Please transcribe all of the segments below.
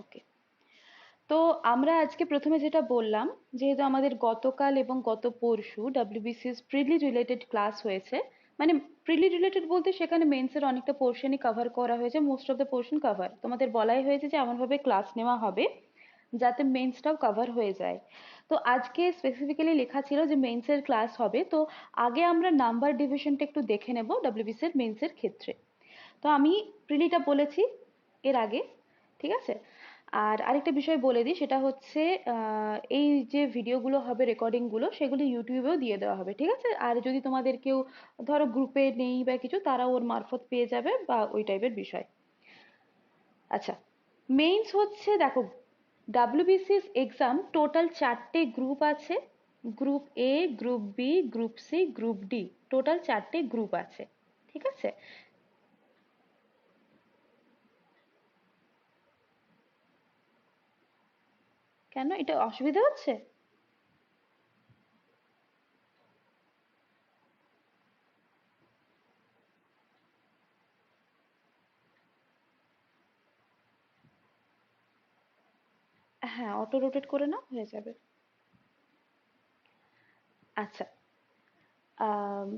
ওকে, তো আমরা আজকে প্রথমে যেটা বললাম, যেহেতু আমাদের গতকাল এবং গত পরশু ডাব্লিউবিসিএস প্রিলি রিলেটেড ক্লাস হয়েছে, মানে প্রিলি রিলেটেড বলতে সেখানে মেন্সের অনেকটা পোর্শনই কভার করা হয়েছে, most of the portion cover. তোমাদের বলাই হয়েছে যে এমনভাবে ক্লাস নেওয়া হবে যাতে মেন্সটাও কভার হয়ে যায়। তো আজকে স্পেসিফিক্যালি লেখা ছিল যে মেন্সের ক্লাস হবে, তো আগে আমরা নাম্বার ডিভিশনটা একটু দেখে নেব ডাব্লিউবিসিএস মেন্সের ক্ষেত্রে। তো আমি প্রিলিটা বলেছি এর আগে, ঠিক আছে? আর আরেকটা বিষয় বলে দিই, সেটা হচ্ছে এই যে ভিডিওগুলো হবে, রেকর্ডিংগুলো, সেগুলো ইউটিউবেও দিয়ে দেওয়া হবে, ঠিক আছে? আর যদি তোমাদের কেউ ধরো গ্রুপে নেই বা কিছু, তারা ওর মারফত পেয়ে যাবে বা ওই টাইপের বিষয়। আচ্ছা, মেইনস হচ্ছে, দেখো, ডাব্লিউবিসিএস এক্সাম টোটাল 4টে গ্রুপ আছে। Group A, group B, group C, group D, total 4টে গ্রুপ আছে, ঠিক আছে? কেন, এটা অসুবিধা হচ্ছে? হ্যাঁ, অটো রোটেট করে নাও, হয়ে যাবে। আচ্ছা, আম,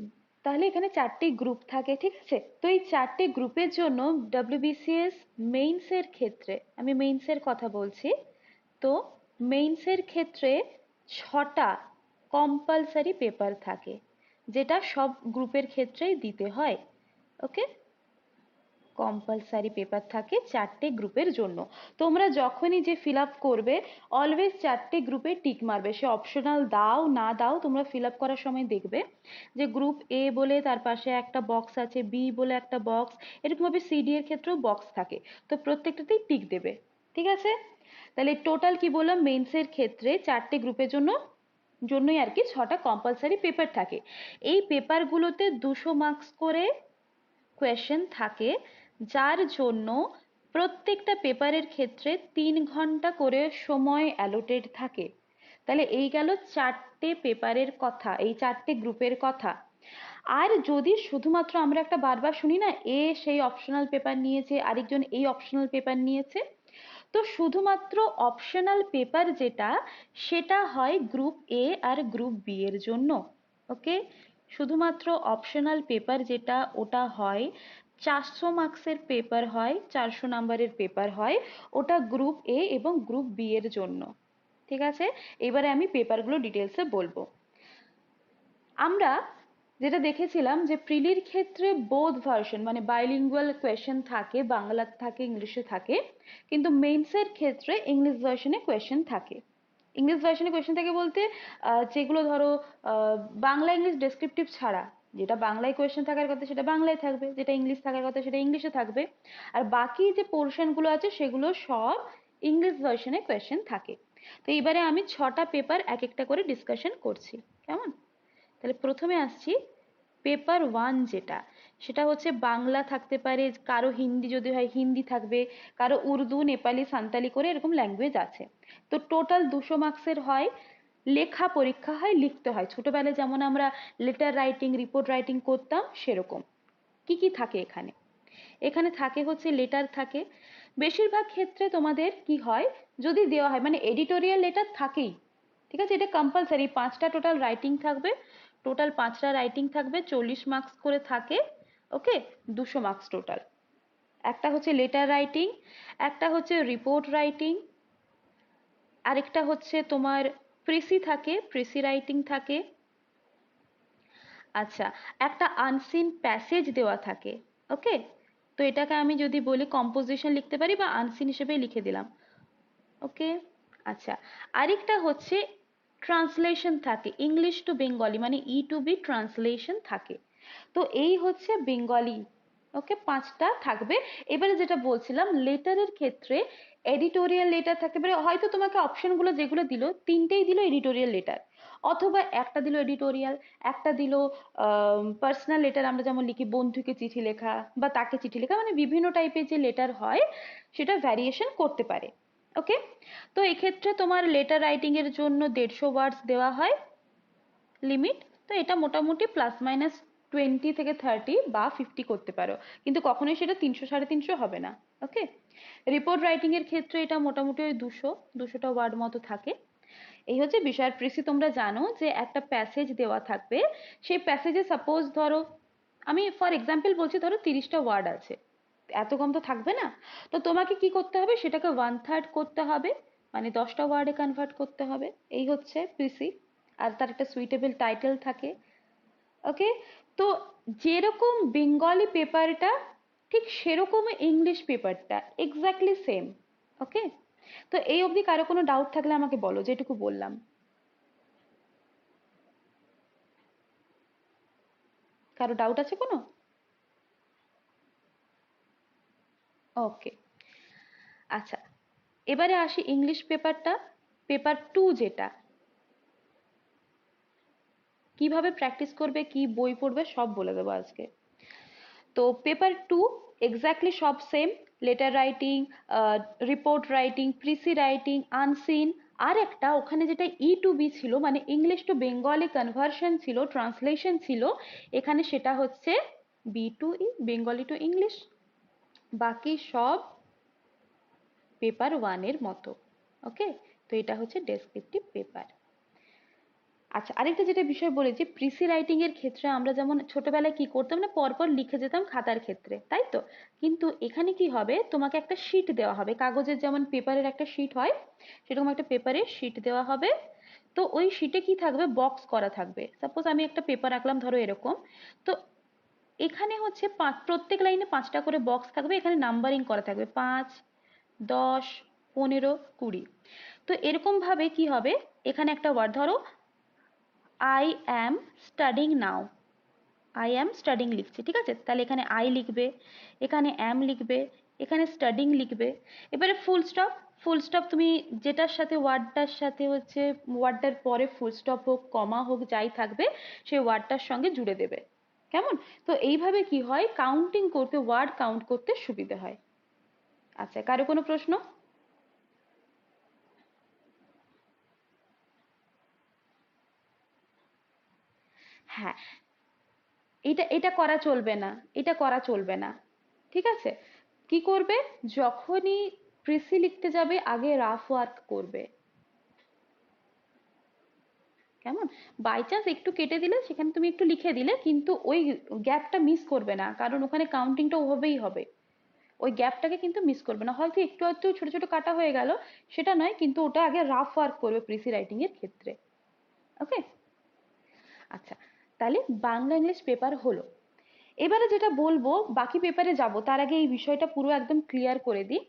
তাহলে এখানে 4টি গ্রুপ থাকে, ঠিক আছে? তো এই 4টি গ্রুপের জন্য ডাব্লিউবিসিএস মেইনসের ক্ষেত্রে, আমি মেইনসের কথা বলছি, তো মেইনসের ক্ষেত্রে 6টা কম্পালসারি পেপার থাকে, যেটা সব গ্রুপের ক্ষেত্রেই দিতে হয়। ওকে, কম্পালসারি পেপার থাকে 4টে গ্রুপের জন্য। তোমরা যখনই যে ফিল আপ করবে, অলওয়েজ 4টে গ্রুপে টিক মারবে, সে অপশনাল দাও না দাও, তোমরা ফিল আপ করার সময় দেখবে যে গ্রুপ এ বলে তার পাশে একটা বক্স আছে, বি বলে একটা বক্স, এরকমভাবে সিডি এর ক্ষেত্রেও বক্স থাকে, তো প্রত্যেকটাতেই টিক দেবে, ঠিক আছে? তাহলে টোটাল কি বললাম, মেন্সের ক্ষেত্রে 4টে গ্রুপের জন্যই আর কি 6টা কম্পালসারি পেপার থাকে। এই পেপারগুলোতে 200 মার্কস করে কোয়েশ্চেন থাকে, যার জন্য প্রত্যেকটা পেপারের ক্ষেত্রে 3 ঘন্টা করে সময় অ্যালোটেড থাকে। তাহলে এই গেল 4টে পেপারের কথা, এই 4টে গ্রুপের কথা। আর যদি শুধুমাত্র আমরা একটা বারবার শুনি না, এ সেই অপশনাল পেপার নিয়েছে, আরেকজন এই অপশনাল পেপার নিয়েছে, তো শুধুমাত্র অপশনাল পেপার যেটা, সেটা হয় গ্রুপ এ আর গ্রুপ বি এর জন্য। ওকে, শুধুমাত্র অপশনাল পেপার যেটা, ওটা হয় 400 মার্কসের পেপার হয়, 400 নাম্বারের পেপার হয়, ওটা গ্রুপ এ এবং গ্রুপ বি এর জন্য, ঠিক আছে? এবারে আমি পেপারগুলো ডিটেলসে বলবো। আমরা যেটা দেখেছিলাম যে প্রিলির ক্ষেত্রে বোথ ভার্সন, মানে বাইলিঙ্গুয়াল কোয়েশ্চেন থাকে, বাংলাতে থাকে, ইংলিশে থাকে, কিন্তু মেইনসের ক্ষেত্রে ইংলিশ ভার্সনে কোয়েশ্চেন থাকে। ইংলিশ ভার্সনে কোয়েশ্চেন থাকে বলতে যেগুলো ধরো বাংলা ইংলিশ ডেসক্রিপটিভ ছাড়া, যেটা বাংলায় কোয়েশ্চেন থাকার কথা সেটা বাংলায় থাকবে, যেটা ইংলিশ থাকার কথা সেটা ইংলিশে থাকবে, আর বাকি যে পোর্শনগুলো আছে সেগুলো সব ইংলিশ ভার্সনে কোয়েশ্চেন থাকে। তো এবারে আমি 6টা পেপার এক একটা করে ডিসকাশন করছি, কেমন? তাহলে প্রথমে আসছি পেপার ওয়ান, যেটা সেটা হচ্ছে বাংলা থাকতে পারে, কারো হিন্দি যদি হয় হিন্দি থাকবে, কারো উর্দু, নেপালি, সান্তালি করে এরকম ল্যাঙ্গুয়েজ আছে। তো টোটাল 200 মার্কসের হয়, লেখা পরীক্ষা হয়, লিখতে হয়, ছোটবেলায় যেমন আমরা লেটার রাইটিং, রিপোর্ট রাইটিং করতাম সেরকম। কি কি থাকে এখানে? এখানে থাকে হচ্ছে লেটার থাকে, বেশিরভাগ ক্ষেত্রে তোমাদের কি হয়, যদি দেওয়া হয়, মানে এডিটোরিয়াল লেটার থাকেই, ঠিক আছে? এটা কম্পালসারি, 5টা টোটাল রাইটিং থাকবে, টোটাল 5টা রাইটিং থাকবে, 40 মার্কস করে থাকে। ওকে, 200 মার্কস টোটাল। একটা হচ্ছে লেটার রাইটিং, একটা হচ্ছে রিপোর্ট রাইটিং, আরেকটা হচ্ছে তোমার প্রেসি থাকে, প্রেসি রাইটিং থাকে। আচ্ছা, একটা আনসিন প্যাসেজ দেওয়া থাকে। ওকে, তো এটাকে আমি যদি বলি কম্পোজিশন লিখতে পারি বা আনসিন হিসেবে লিখে দিলাম। ওকে, আচ্ছা, আরেকটা হচ্ছে ট্রান্সলেশন থাকে, ইংলিশ টু বেঙ্গলি, মানে E2B ট্রান্সলেশন থাকে। তো এই হচ্ছে বেঙ্গলি। ওকে, 5টা থাকবে। এবারে যেটা বলছিলাম, লেটারের ক্ষেত্রে এডিটোরিয়াল লেটার থাকতে পারে, হয়তো তোমাকে অপশনগুলো যেগুলো দিল 3টেই দিল এডিটোরিয়াল লেটার, অথবা একটা দিল এডিটোরিয়াল, একটা দিল পার্সোনাল লেটার, আমরা যেমন লিখি বন্ধুকে চিঠি লেখা বা তাকে চিঠি লেখা, মানে বিভিন্ন টাইপের যে লেটার হয় সেটা ভ্যারিয়েশন করতে পারে। ওকে, তো এক্ষেত্রে তোমার লেটার রাইটিং এর জন্য 150 ওয়ার্ডস দেওয়া হয় লিমিট। তো এটা মোটামুটি প্লাস মাইনাস 20 থেকে 30 বা 50 করতে পারো, কিন্তু কখনোই সেটা 300 350 হবে না। ওকে, রিপোর্ট রাইটিং এর ক্ষেত্রে এটা মোটামুটি ওই 200টা ওয়ার্ড মতো থাকে। এই হচ্ছে বিষয়ের প্রেসি। তোমরা জানো যে একটা প্যাসেজ দেওয়া থাকবে, সেই প্যাসেজে সাপোজ ধরো, আমি ফর এক্সাম্পল বলছি, ধরো 30টা ওয়ার্ড আছে, এত কম তো থাকবে না। তো তোমাকে কি করতে হবে, সেটাকে 1/3 করতে হবে, মানে 10টা ওয়ার্ডে কনভার্ট করতে হবে। এই হচ্ছে প্রিসি। আর তার একটা সুইটেবল টাইটেল থাকে। ওকে, তো যেরকম বেঙ্গলি পেপারটা ঠিক সেরকম ইংলিশ পেপারটা এক্স্যাক্টলি সেম। ওকে, তো এই অবধি কারো কোনো ডাউট থাকলে আমাকে বলো, যেটুকু বললাম। কারো ডাউট আছে কোনো? ওকে, আচ্ছা, এবারে আসি ইংলিশ পেপারটা, পেপার 2 যেটা, কিভাবে প্র্যাকটিস করবে, কি বই পড়বে সব বলে দেবো আজকে। তো পেপার 2 এক্স্যাক্টলি সব same, letter writing, report writing, precis writing, unseen. আর একটা ওখানে যেটা E to B ছিল, মানে ইংলিশ টু বেঙ্গলি কনভার্সন ছিল, ট্রান্সলেশন ছিল, এখানে সেটা হচ্ছে B to E, Bengali to English. বাকি সব পেপার 1 এর মতো। ওকে, তো এটা হচ্ছে ডেসক্রিপটিভ পেপার। আচ্ছা, আরেকটা যেটা বিষয় বলেছি, প্রিসি রাইটিং এর ক্ষেত্রে আমরা যেমন ছোটবেলায় কি করতাম না, পরপর লিখে যেতাম খাতার ক্ষেত্রে, তাই তো? কিন্তু এখানে কি হবে, তোমাকে একটা শিট দেওয়া হবে, কাগজের যেমন পেপারের একটা শিট হয়, সেরকম একটা পেপারের শিট দেওয়া হবে। তো ওই শিটে কি থাকবে, বক্স করা থাকবে। সাপোজ আমি একটা পেপার আঁকলাম ধরো এরকম, তো এখানে হচ্ছে প্রত্যেক লাইনে 5টা করে বক্স থাকবে, এখানে নাম্বারিং করা থাকবে, 5, 10, 15, 20। তো এরকম ভাবে কি হবে, এখানে একটা ওয়ার্ড ধরো I am studying now, I am studying লিখছি, ঠিক আছে? তাহলে এখানে আই লিখবে, এখানে অ্যাম লিখবে, এখানে স্টাডিং লিখবে। এবারে ফুল স্টপ, ফুল স্টপ তুমি যেটার সাথে ওয়ার্ডটার সাথে হচ্ছে, ওয়ার্ডটার পরে ফুল স্টপ হোক, কমা হোক, যাই থাকবে সেই ওয়ার্ডটার সঙ্গে জুড়ে দেবে। কেমন? তো এইভাবে কি হয়, কাউন্টিং করতে, ওয়ার্ড কাউন্ট করতে সুবিধা হয়। আচ্ছা, কারো কোনো প্রশ্ন? হ্যাঁ, এটা এটা করা চলবে না, এটা করা চলবে না, ঠিক আছে? কি করবে, যখনই প্রিসি লিখতে যাবে আগে রাফ ওয়ার্ক করবে। কেমন? বাই চান্স একটু কেটে দিলে সেখানে তুমি একটু লিখে দিলে, কিন্তু ওই গ্যাপটা মিস করবে না, কারণ ওখানে কাউন্টিংটা ওভাবেই হবে। ওই গ্যাপটাকে কিন্তু মিস করবে না, হয়তো একটু একটু ছোট ছোট কাটা হয়ে গেল, সেটা নয়, কিন্তু ওটা আগে রাফ ওয়ার্ক করবে প্রিসি রাইটিং এর ক্ষেত্রে। ওকে, আচ্ছা, তাহলে বাংলা ইংলিশ পেপার হলো। এবারে যেটা বলবো, বাকি পেপারে যাব তার আগে এই বিষয়টা পুরো একদম ক্লিয়ার করে দিই।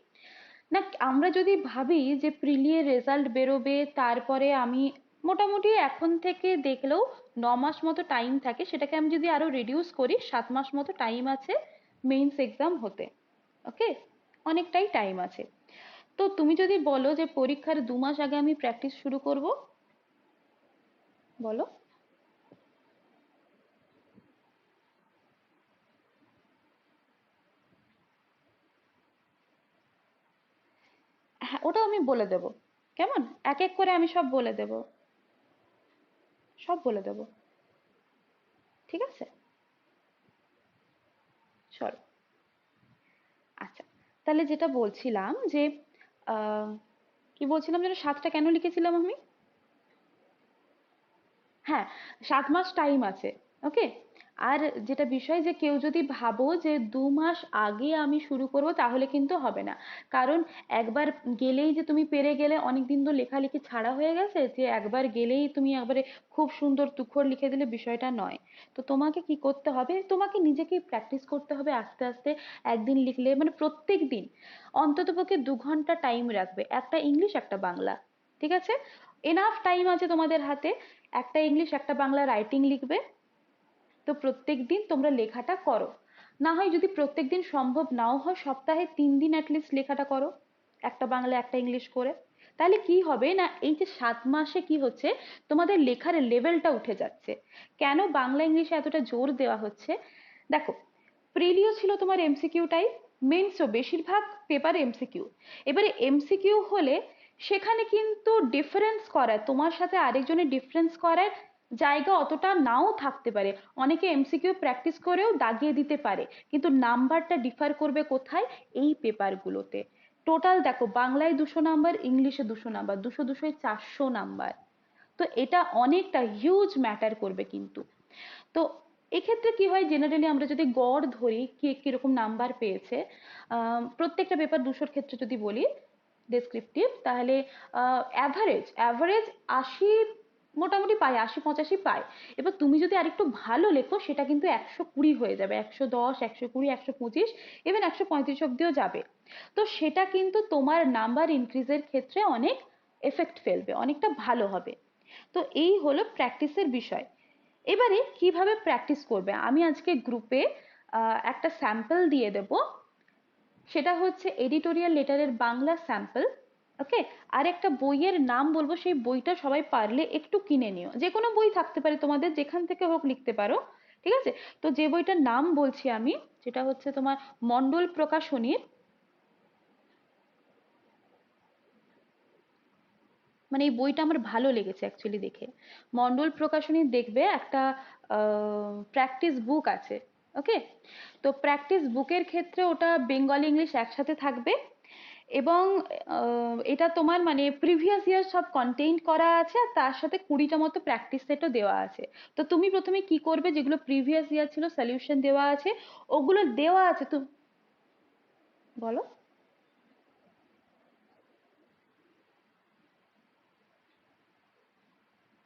না, আমরা যদি ভাবি যে প্রিলির রেজাল্ট বেরোবে, তারপরে আমি মোটামুটি এখন থেকে দেখলেও 9 মাস মতো টাইম থাকে, সেটাকে আমি যদি আরো রিডিউস করি, 7 মাস মতো টাইম আছে মেইনস এক্সাম হতে। ওকে, অনেকটাই টাইম আছে। তো তুমি যদি বলো যে পরীক্ষার 2 মাস আগে আমি প্র্যাকটিস শুরু করব, বলো। হ্যাঁ, ওটাও আমি বলে দেবো। কেমন? এক এক করে আমি সব বলে দেবো, সব বলে দেবো, ঠিক আছে? চলো, আচ্ছা, তাহলে যেটা বলছিলাম যে আহ, কি বলছিলাম যেন, 7টা কেন লিখেছিলাম আমি? হ্যাঁ, 7 মাস টাইম আছে। ওকে, আর যেটা বিষয় যে কেউ যদি ভাবো যে 2 মাস আগে আমি শুরু করব, তাহলে কিন্তু হবে না। কারণ একবার গেলেই যে তুমি পেরে গেলে, অনেকদিন তো লেখালেখি ছাড়া হয়ে গেছে, যে একবার গেলেই তুমি একবারে খুব সুন্দর তুখর লিখে দিলে, বিষয়টা নয়। তো তোমাকে কি করতে হবে, তোমাকে নিজেকে প্র্যাকটিস করতে হবে আস্তে আস্তে। একদিন লিখলে মানে প্রত্যেক দিন অন্ততপক্ষে 2 ঘন্টা টাইম রাখবে, একটা ইংলিশ একটা বাংলা, ঠিক আছে? এনাফ টাইম আছে তোমাদের হাতে। একটা ইংলিশ একটা বাংলা রাইটিং লিখবে। তো প্রত্যেক দিন তোমরা লেখাটা করো। না হয় যদি প্রত্যেক দিন সম্ভব নাও হয়, সপ্তাহে 3 দিন অ্যাটলিস্ট লেখাটা করো, একটা বাংলা একটা ইংলিশ করে। তাহলে কি হবে না, এই যে 7 মাসে কি হচ্ছে, তোমাদের লেখার লেভেলটা উঠে যাচ্ছে। কেন বাংলা ইংলিশে এতটা জোর দেওয়া হচ্ছে, দেখো, প্রিলিও ছিল তোমার এমসিকিউ টাইপ, মেন্সও বেশিরভাগ পেপার এমসিকিউ। এবারে এমসিকিউ হলে সেখানে কিন্তু ডিফারেন্স করায়, তোমার সাথে আরেকজনের ডিফারেন্স করায় জায়গা অতটা নাও থাকতে পারে, অনেকে এমসিকিউ প্র্যাকটিস করেও দাগিয়ে দিতে পারে, কিন্তু নাম্বারটা ডিফার করবে কোথায়? এই পেপারগুলোতে। টোটাল দেখো, বাংলায় 200 নাম্বার, ইংলিশে 200 নাম্বার, 200 400 নাম্বার। তো এটা অনেকটা হিউজ ম্যাটার করবে কিন্তু। তো এক্ষেত্রে কি হয়, জেনারেলি আমরা যদি গড় ধরি কে কিরকম নাম্বার পেয়েছে, প্রত্যেকটা পেপার 200-র ক্ষেত্রে যদি বলি ডেসক্রিপটিভ, তাহলে অ্যাভারেজ অ্যাভারেজ 80 মোটামুটি পায়, 80-85 পায়। এবার তুমি যদি আরেকটু ভালো লেখো সেটা কিন্তু 120 হয়ে যাবে, 110, 120, 125, ইভেন 135 অব্দিও যাবে। তো সেটা কিন্তু তোমার নাম্বার ইনক্রিজের ক্ষেত্রে অনেক এফেক্ট ফেলবে, অনেকটা ভালো হবে। তো এই হলো প্র্যাকটিসের বিষয়। এবারে কিভাবে প্র্যাকটিস করবে, আমি আজকে গ্রুপে একটা স্যাম্পল দিয়ে দেব। সেটা হচ্ছে এডিটোরিয়াল লেটারের বাংলা স্যাম্পল। ওকে, আর একটা বইয়ের নাম বলবো, সেই বইটা সবাই পারলে একটু কিনে নিও, যে কোনো বই থাকতে পারে তোমাদের, যেখান থেকে হোক লিখতে পারো, ঠিক আছে? তো যে বইটার নাম বলছি আমি, সেটা হচ্ছে তোমার মন্ডল প্রকাশনীর, মানে এই বইটা আমার ভালো লেগেছে অ্যাকচুয়ালি দেখে। মন্ডল প্রকাশনীর দেখবে একটা প্র্যাকটিস বুক আছে। ওকে, তো প্র্যাকটিস বুকের ক্ষেত্রে ওটা বেঙ্গলি ইংলিশ একসাথে থাকবে, এবং এটা তোমার মানে প্রিভিয়াস ইয়ার সব কন্টেইন করা আছে, আর তার সাথে 20টা মতো প্র্যাকটিস সেটও দেওয়া আছে। তো তুমি প্রথমে কি করবে, যেগুলো প্রিভিয়াস ইয়ার ছিল সলিউশন দেওয়া আছে, ওগুলো দেওয়া আছে তো বলো।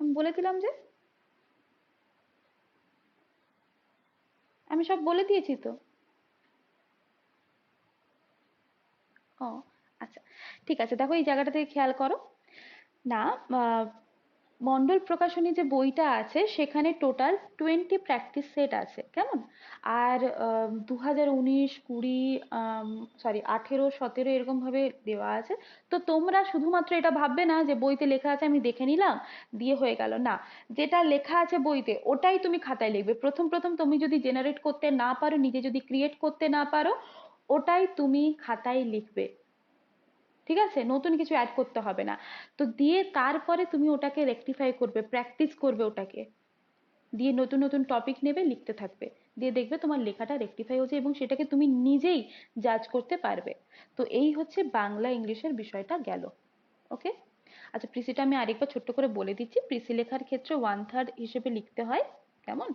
আমি বলে দিলাম যে, আমি সব বলে দিয়েছি তো। ও আচ্ছা, ঠিক আছে, দেখো এই জায়গাটা থেকে খেয়াল করো। না, মন্ডল প্রকাশনী যে বইটা আছে সেখানে টোটাল 20 প্র্যাকটিস সেট আছে, কেমন? আর 2019, 20, সরি 18, 17 এরকম ভাবে দেওয়া আছে। তো তোমরা শুধুমাত্র এটা ভাববে না যে বইতে লেখা আছে আমি দেখে নিলাম দিয়ে হয়ে গেল, না। যেটা লেখা আছে বইতে ওটাই তুমি খাতায় লিখবে। প্রথম প্রথম তুমি যদি জেনারেট করতে না পারো, নিজে যদি ক্রিয়েট করতে না পারো, ওটাই তুমি খাতায় লিখবে, ঠিক আছে? নতুন কিছু অ্যাড করতে হবে না। তো দিয়ে তারপরে তুমি ওটাকে রেকটিফাই করবে, প্র্যাকটিস করবে ওটাকে দিয়ে, নতুন নতুন টপিক নেবে, লিখতে থাকবে, দিয়ে দেখবে তোমার লেখাটা রেকটিফাই হচ্ছে এবং সেটাকে তুমি নিজেই জাজ করতে পারবে। তো এই হচ্ছে বাংলা ইংলিশের বিষয়টা গেল। ওকে, আচ্ছা প্রিসিটা আমি আরেকবার ছোট্ট করে বলে দিচ্ছি। প্রিসি লেখার ক্ষেত্রে 1/3 হিসেবে লিখতে হয়, কেমন?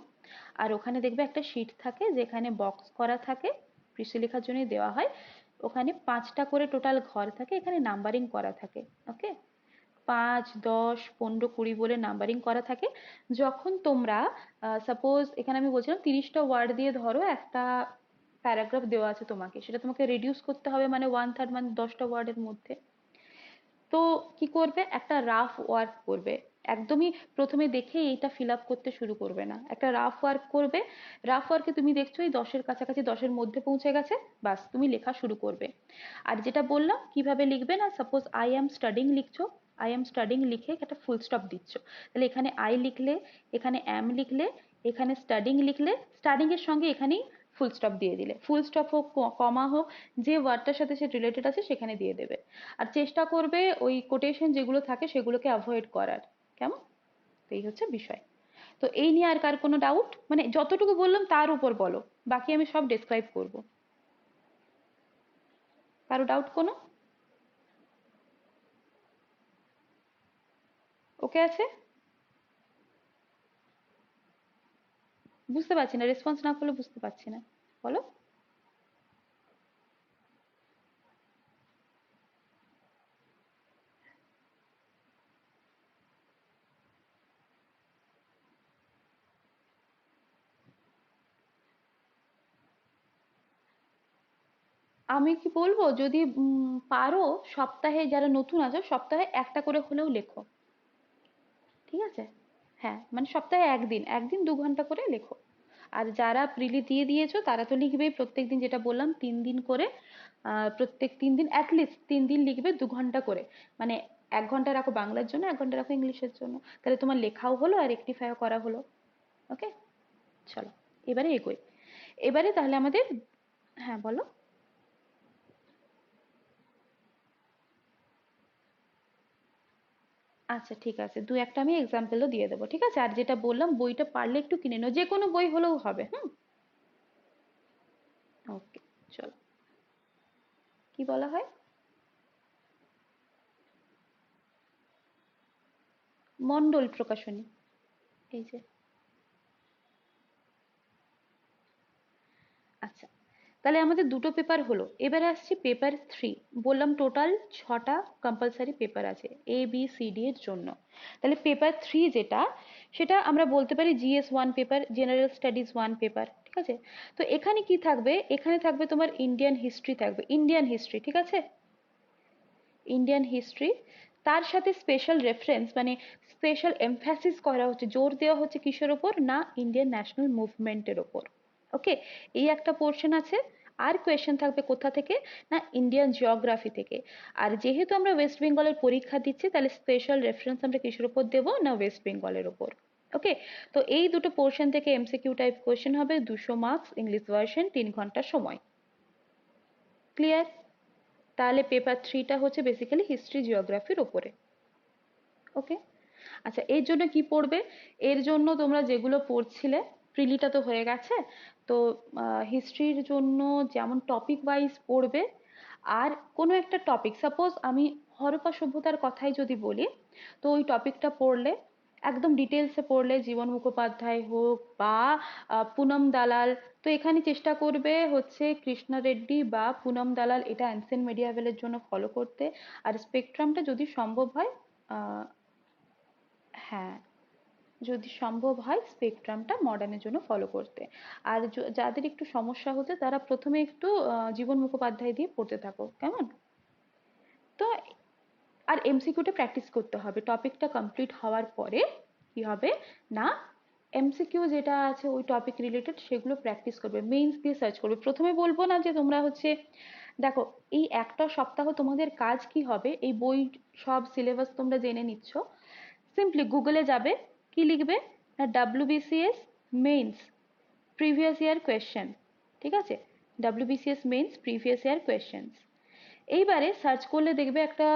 আর ওখানে দেখবে একটা শিট থাকে যেখানে বক্স করা থাকে, প্রিসি লেখার জন্য দেওয়া হয়। ওখানে 5টা করে টোটাল ঘর থাকে, এখানে নাম্বারিং করা থাকে। ওকে, 5, 10, 15, 20 বলে নাম্বারিং করা থাকে। যখন তোমরা সাপোজ এখানে আমি বলছিলাম 30টা ওয়ার্ড দিয়ে ধরো একটা প্যারাগ্রাফ দেওয়া আছে তোমাকে, সেটা তোমাকে রেডিউস করতে হবে, মানে 1/3 মানে 10টা ওয়ার্ডের মধ্যে। তো কি করবে, একটা রাফ ওয়ার্ক করবে। একদমই প্রথমে দেখে এইটা ফিল আপ করতে শুরু করবে না, একটা রাফ ওয়ার্ক করবে। রাফ ওয়ার্কে তুমি দেখছো এই 10-এর কাছাকাছি, 10-এর মধ্যে পৌঁছে গেছে, বাস তুমি লেখা শুরু করবে। আর যেটা বললাম কিভাবে লিখবে, না সাপোজ আই অ্যাম স্টাডিং লিখছো, আই অ্যাম স্টাডিং লিখে একটা ফুল স্টপ দিচ্ছ, তাহলে এখানে আই লিখলে, এখানে অ্যাম লিখলে, এখানে স্টাডিং লিখলে, স্টাডিং এর সঙ্গে এখানেই ফুল স্টপ দিয়ে দিলে, ফুল স্টপ হোক কমা হোক, যে ওয়ার্ডটার সাথে সে রিলেটেড আছে সেখানে দিয়ে দেবে। আর চেষ্টা করবে ওই কোটেশন যেগুলো থাকে সেগুলোকে অ্যাভয়েড করার, কেমন? তো এই হচ্ছে বিষয়। তো এই নিয়ে আর কার কোনো ডাউট, মানে যতটুকু বললাম তার উপর বলো, বাকি আমি সব ডেসক্রাইব করব। কারো ডাউট কোনো? ওকে আছে? বুঝতে পারছি না, রেসপন্স না করলে বুঝতে পারছি না, বলো। আমি কি বলবো, যদি পারো সপ্তাহে, যারা নতুন আছো সপ্তাহে একটা করে হলেও লেখো, ঠিক আছে? হ্যাঁ, মানে সপ্তাহে একদিন, একদিন 2 ঘন্টা করে লেখো। আর যারা প্রিলি দিয়ে দিয়েছো তারা তো লিখবেই প্রত্যেকদিন, যেটা বললাম 3 দিন করে, প্রত্যেক 3 দিন অ্যাটলিস্ট 3 দিন লিখবে 2 ঘন্টা করে। মানে 1 ঘন্টা রাখো বাংলার জন্য, 1 ঘন্টা রাখো ইংলিশের জন্য, তাহলে তোমার লেখাও হলো আর রেকটিফাইও করা হলো। ওকে, চলো এবারে এগোই। এবারে তাহলে আমাদের, হ্যাঁ বলো। আচ্ছা ঠিক আছে, দু একটা আমি এক্সাম্পলও দিয়ে দেবো, ঠিক আছে? আর যেটা বললাম বইটা পারলে একটু কিনে নাও, যে কোনো বই হলেও হবে। হুম, ওকে, চলো। কি বলা হয়? মন্ডল প্রকাশনী, এই যে। আচ্ছা, তাহলে আমাদের দুটো পেপার হলো, এবারে আসছি পেপার 3। বললাম টোটাল 6টা কম্পালসারি পেপার আছে এ বি সি ডি এর জন্য। তাহলে পেপার 3 যেটা, সেটা আমরা বলতে পারি GS 1 paper, general studies 1 paper, ঠিক আছে? তো এখানে কি থাকবে? এখানে থাকবে তোমার ইন্ডিয়ান হিস্ট্রি থাকবে, ইন্ডিয়ান হিস্ট্রি, ঠিক আছে? ইন্ডিয়ান হিস্ট্রি, তার সাথে স্পেশাল রেফারেন্স, মানে স্পেশাল এমফ্যাসিস করা হচ্ছে, জোর দেওয়া হচ্ছে কিসের ওপর? না ইন্ডিয়ান ন্যাশনাল মুভমেন্টের ওপর। ওকে, এই একটা পোর্শন আছে। আর কোয়েশ্চেন থাকবে কোথা থেকে? না ইন্ডিয়ান জিওগ্রাফি থেকে। আর যেহেতু আমরা ওয়েস্ট বেঙ্গলের পরীক্ষা দিচ্ছি, তাহলে স্পেশাল রেফারেন্স আমরা কিসের উপর দেব? না ওয়েস্ট বেঙ্গলের ওপর। ওকে, তো এই দুটো পোর্শন থেকে এমসিকিউ টাইপ কোয়েশ্চেন হবে, 200 মার্কস, ইংলিশ ভার্সন, 3 ঘন্টা সময়। ক্লিয়ার? তাহলে পেপার 3টা হচ্ছে বেসিক্যালি হিস্ট্রি জিওগ্রাফির ওপরে। ওকে, আচ্ছা এর জন্য কি পড়বে? এর জন্য তোমরা যেগুলো পড়ছিলে, প্রিলিটা তো হয়ে গেছে, তো হিস্ট্রির জন্য যেমন টপিক ওয়াইজ পড়বে। আর কোনো একটা টপিক, সাপোজ আমি হরপ্পা সভ্যতার কথাই যদি বলি, তো ওই টপিকটা পড়লে একদম ডিটেলসে পড়লে, জীবন মুখোপাধ্যায় হোক বা পুনম দালাল, তো এখানে চেষ্টা করবে হচ্ছে কৃষ্ণা রেড্ডি বা পুনম দালাল, এটা অ্যানসিয়েন্ট মেডিয়াভেলের জন্য ফলো করতে। আর স্পেকট্রামটা যদি সম্ভব হয়, আহ, হ্যাঁ, যদি সম্ভব হয় স্পেকট্রামটা মডার্নের জন্য ফলো করতে। আর যাদের একটু সমস্যা হচ্ছে তারা প্রথমে একটু জীবন মুখোপাধ্যায় দিয়ে পড়তে থাকো, কেমন? তো আর এমসিকিউটা প্র্যাকটিস করতে হবে টপিকটা কমপ্লিট হওয়ার পরে। কি হবে না, এমসিকিউ যেটা আছে ওই টপিক রিলেটেড সেগুলো প্র্যাকটিস করবে, মেইনস দিয়ে সার্চ করবে। প্রথমে বলবো না যে তোমরা হচ্ছে, দেখো এই একটা সপ্তাহ তোমাদের কাজ কি হবে, এই বই সব সিলেবাস তোমরা জেনে নিচ্ছ, সিম্পলি গুগলে যাবে, কি লিখবে? না WBCS means previous year question, ঠিক আছে? WBCS means previous year questions. এইবারে সার্চ করলে দেখবে একটা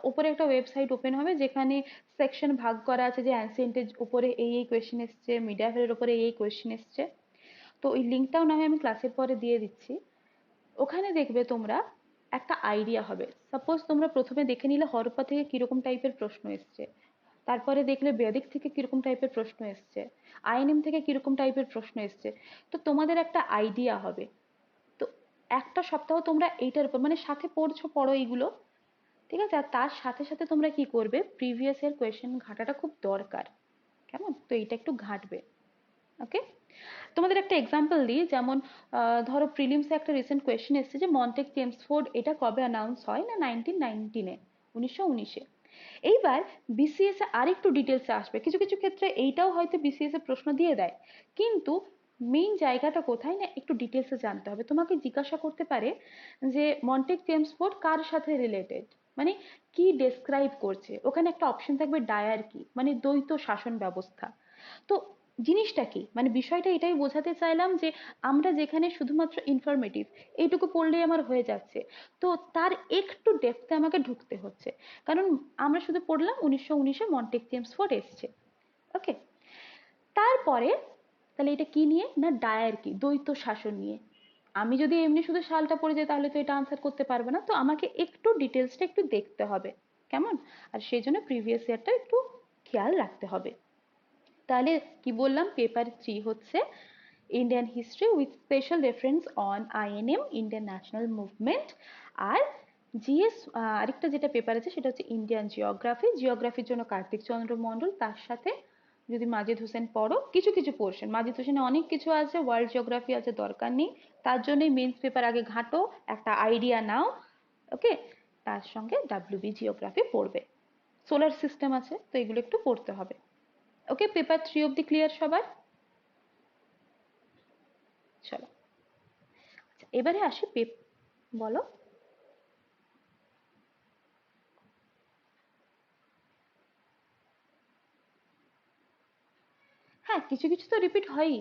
উপরে একটা ওয়েবসাইট ওপেন হবে, যেখানে সেকশন ভাগ করা আছে, যে অ্যানসিয়েন্টের উপরে এই এই কোয়েশ্চেন এসছে, মিডিয়াভেলের উপরে এই এই কোয়েশ্চেন এসছে। তো ওই লিঙ্কটাও না হয় আমি ক্লাসের পরে দিয়ে দিচ্ছি। ওখানে দেখবে তোমরা একটা আইডিয়া হবে। সাপোজ তোমরা প্রথমে দেখে নিলে হরপ্পা থেকে কিরকম টাইপের প্রশ্ন এসছে, তারপরে দেখলে বেদিক থেকে কিরকম টাইপের প্রশ্ন এসছে, আইএনএম থেকে কিরকম টাইপের প্রশ্ন এসছে। তো তোমাদের একটা আইডিয়া হবে। তো একটা সপ্তাহ তোমরা এইটার উপর মানে সাথে পড়ছো, পড়ো এইগুলো, ঠিক আছে? আর তার সাথে সাথে তোমরা কি করবে, প্রিভিয়াস ইয়ার কোয়েশ্চেন ঘাটাটা খুব দরকার, কেমন? তো এইটা একটু ঘাটবে। ওকে, তোমাদের একটা এক্সাম্পল দিই, যেমন ধরো প্রিলিমসে একটা রিসেন্ট কোয়েশ্চেন এসেছে যে মন্টেক চেমসফোর্ড এটা কবে অ্যানাউন্স হয়, না 1919-এ, 1919-এ। এইবার বিসিএস এ আরেকটু ডিটেলসে আসবে, কিছু কিছু ক্ষেত্রে এইটাও হয়তো বিসিএস এ প্রশ্ন দিয়ে দেয়, কিন্তু মেইন জায়গাটা কোথায় না একটু ডিটেলসে জানতে হবে। তোমাকে জিজ্ঞাসা করতে পারে যে মন্টেক চেমসফোর্ড কার সাথে রিলেটেড, মানে কি ডেসক্রাইব করছে, ওখানে একটা অপশন থাকবে ডায়ার্কি, মানে দ্বৈত শাসন ব্যবস্থা। তো জিনিসটা কি, মানে বিষয়টা এটাই বোঝাতে চাইলাম যে আমরা যেখানে শুধুমাত্র ইনফরমেটিভ এইটুকু পড়লেই আমার হয়ে যাচ্ছে, তো তার একটু ডেপথে আমাকে ঢুকতে হচ্ছে। কারণ আমরা শুধু পড়লাম 1919-এ মন্টেক চেমসফোর্ড এসছে। ওকে, তারপরে তাহলে এটা কি নিয়ে, না ডায়ার্কি, দ্বৈত শাসন নিয়ে। আমি যদি এমনি শুধু সালটা পড়ে যাই তাহলে তো এটা আনসার করতে পারবে না, তো আমাকে একটু ডিটেলসটা একটু দেখতে হবে, কেমন? আর সেই জন্য প্রিভিয়াস ইয়ারটা একটু খেয়াল রাখতে হবে। তাহলে কি বললাম, পেপার 3 হচ্ছে Indian history with special reference on INM, Indian national movement. আর জিএস আরেকটা যেটা পেপার আছে সেটা হচ্ছে ইন্ডিয়ান জিওগ্রাফি, জিওগ্রাফির জন্য কার্তিক চন্দ্র মন্ডল, তার সাথে যদি মাজিদ হোসেন পড়ো কিছু কিছু পোর্শন, মাজিদ হোসেনে অনেক কিছু আছে, ওয়ার্ল্ড জিওগ্রাফি আছে, দরকার নেই, তার জন্যই মেন্স পেপার আগে ঘাঁটো, একটা আইডিয়া নাও। ওকে, তার সঙ্গে ডাব্লিউবি জিওগ্রাফি পড়বে, সোলার সিস্টেম আছে, তো এগুলো একটু পড়তে হবে। ওকে, পেপার 3 অব্দি ক্লিয়ার সবার? চলো, আচ্ছা এবারে আসি বলো। হ্যাঁ, কিছু কিছু তো রিপিট হয়ই।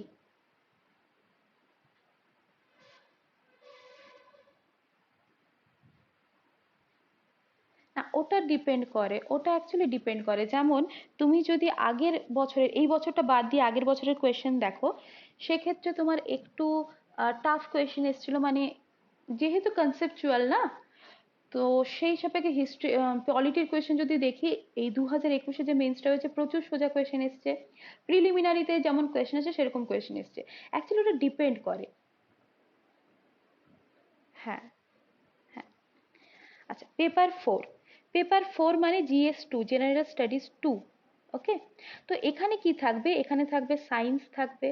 না, ওটা ডিপেন্ড করে, ওটা অ্যাকচুয়ালি ডিপেন্ড করে। যেমন তুমি যদি আগের বছরের, এই বছরটা বাদ দিয়ে আগের বছরের কোয়েশ্চেন দেখো, সেক্ষেত্রে তোমার একটু টাফ কোয়েশ্চেন এসেছিল, মানে যেহেতু কনসেপচুয়াল না, তো সেই সাপেক্ষে হিস্ট্রি পলিটির কোয়েশ্চেন যদি দেখি, এই 2021-এ যে মেন্সটা হয়েছে প্রচুর সোজা কোয়েশ্চেন এসছে, প্রিলিমিনারিতে যেমন কোয়েশ্চেন আছে সেরকম কোয়েশ্চেন এসছে। অ্যাকচুয়ালি ওটা ডিপেন্ড করে। হ্যাঁ, হ্যাঁ। আচ্ছা, পেপার 4। পেপার 4 মানে GS2, জেনারেল স্টাডিজ 2। ওকে, তো এখানে কি থাকবে? এখানে থাকবে সায়েন্স, থাকবে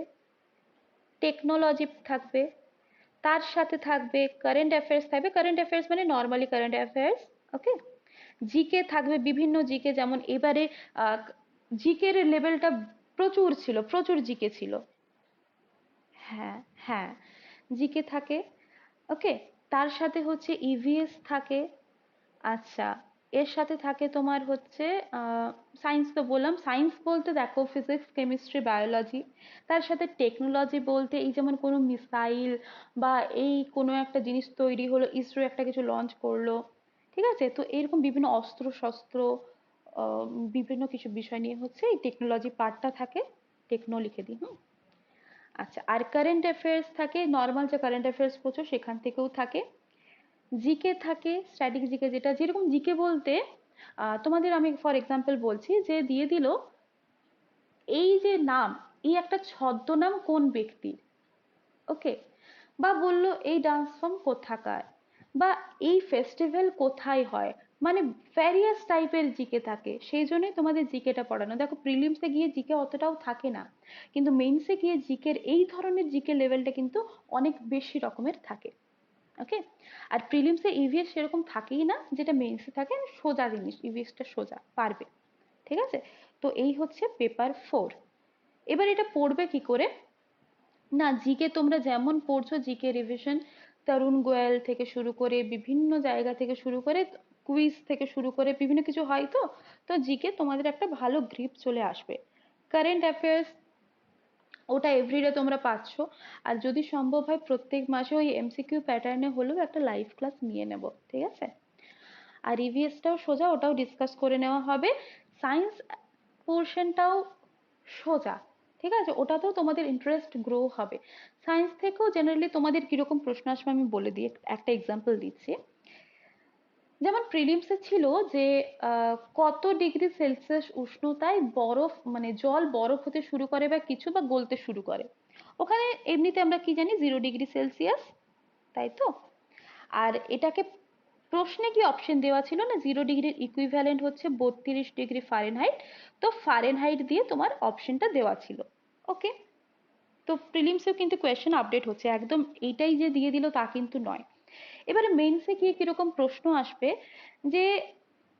টেকনোলজি, থাকবে তার সাথে থাকবে কারেন্ট অ্যাফেয়ার্স, থাকবে কারেন্ট অ্যাফেয়ার্স মানে নর্মালি কারেন্ট অ্যাফেয়ার্স। ওকে, জিকে থাকবে, বিভিন্ন জিকে, যেমন এবারে জিকে এর লেভেলটা প্রচুর ছিল, প্রচুর জিকে ছিল। হ্যাঁ, হ্যাঁ, জিকে থাকে। ওকে, তার সাথে হচ্ছে ইভিএস থাকে। আচ্ছা, এর সাথে থাকে তোমার হচ্ছে সায়েন্স, তো বললাম সায়েন্স বলতে দেখো ফিজিক্স, কেমিস্ট্রি, বায়োলজি। তার সাথে টেকনোলজি বলতে এই যেমন কোনো মিসাইল বা এই কোনো একটা জিনিস তৈরি হলো, ইসরো একটা কিছু লঞ্চ করলো, ঠিক আছে, তো এরকম বিভিন্ন অস্ত্র শস্ত্র, আহ, বিভিন্ন কিছু বিষয় নিয়ে হচ্ছে এই টেকনোলজি পার্টটা থাকে। টেকনো লিখে দিই, হুম। আচ্ছা, আর কারেন্ট অ্যাফেয়ার্স থাকে, নর্মাল যে কারেন্ট অ্যাফেয়ার্স পড়ছো সেখান থেকেও থাকে। জিকে থাকে, স্ট্যাটিক জিকে, যেটা যেরকম জিকে বলতে তোমাদের আমি ফর এক্সাম্পল বলছি, যে দিয়ে দিল এই যে নাম, এই একটা ছদ্মনাম কোন ব্যক্তির, ওকে, বা বললো এই ডান্স ফর্ম কোথাকার, বা এই ফেস্টিভ্যাল কোথায় হয়, মানে ভ্যারিয়াস টাইপের জিকে থাকে। সেই জন্যই তোমাদের জিকেটা পড়ানো। দেখো প্রিলিমসে গিয়ে জিকে অতটাও থাকে না, কিন্তু মেইনসে গিয়ে জিকের এই ধরনের জিকে লেভেলটা কিন্তু অনেক বেশি রকমের থাকে। ওকে, আর প্রিলিমসে ইভিএস সেরকম থাকেই না, যেটা মেইনসে থাকে, সোজা জিনিস, ইভিএসটা সোজা পারবে। ঠিক আছে, তো এই হচ্ছে পেপার 4। এবার এটা পড়বে কি করে? না, জিকে তোমরা যেমন পড়ছো, জিকে রিভিশন তরুণ গোয়েল থেকে শুরু করে বিভিন্ন জায়গা থেকে শুরু করে কুইজ থেকে শুরু করে বিভিন্ন কিছু হয়, তো তো জিকে তোমাদের একটা ভালো গ্রিপ চলে আসবে। কারেন্ট অ্যাফেয়ার্স ওটা এভরিডে তোমরা পাচ্ছ, আর যদি সম্ভব হয় প্রত্যেক মাসে ওই এমসিকিউ প্যাটার্নে হলেও একটা লাইভ ক্লাস নিয়ে নেব, ঠিক আছে। আর ইভিএসটাও সোজা, ওটাও ডিসকাস করে নেওয়া হবে। সায়েন্স পোর্শনটাও সোজা, ঠিক আছে, ওটাতেও তোমাদের ইন্টারেস্ট গ্রো হবে। সায়েন্স থেকেও জেনারেলি তোমাদের কিরকম প্রশ্ন আসবে আমি বলে দিই, একটা এক্সাম্পল দিচ্ছি। যেমন প্রিলিমসে ছিল যে কত ডিগ্রি সেলসিয়াস উষ্ণতায় বরফ, মানে জল বরফ হতে শুরু করে বা কিছু বা গলতে শুরু করে। ওখানে এমনিতে আমরা কি জানি, 0 ডিগ্রি সেলসিয়াস, তাই তো। আর এটাকে প্রশ্নে কি অপশন দেওয়া ছিল না, 0 ডিগ্রির ইকুইভ্যালেন্ট হচ্ছে 32 ডিগ্রি ফারেনহাইট, তো ফারেনহাইট দিয়ে তোমার অপশনটা দেওয়া ছিল। ওকে, তো প্রিলিমসেও কিন্তু কোয়েশ্চেন আপডেট হচ্ছে, একদম এইটাই যে দিয়ে দিল তা কিন্তু নয়। এবারে মেইনসে গিয়ে কিরকম প্রশ্ন আসবে, যে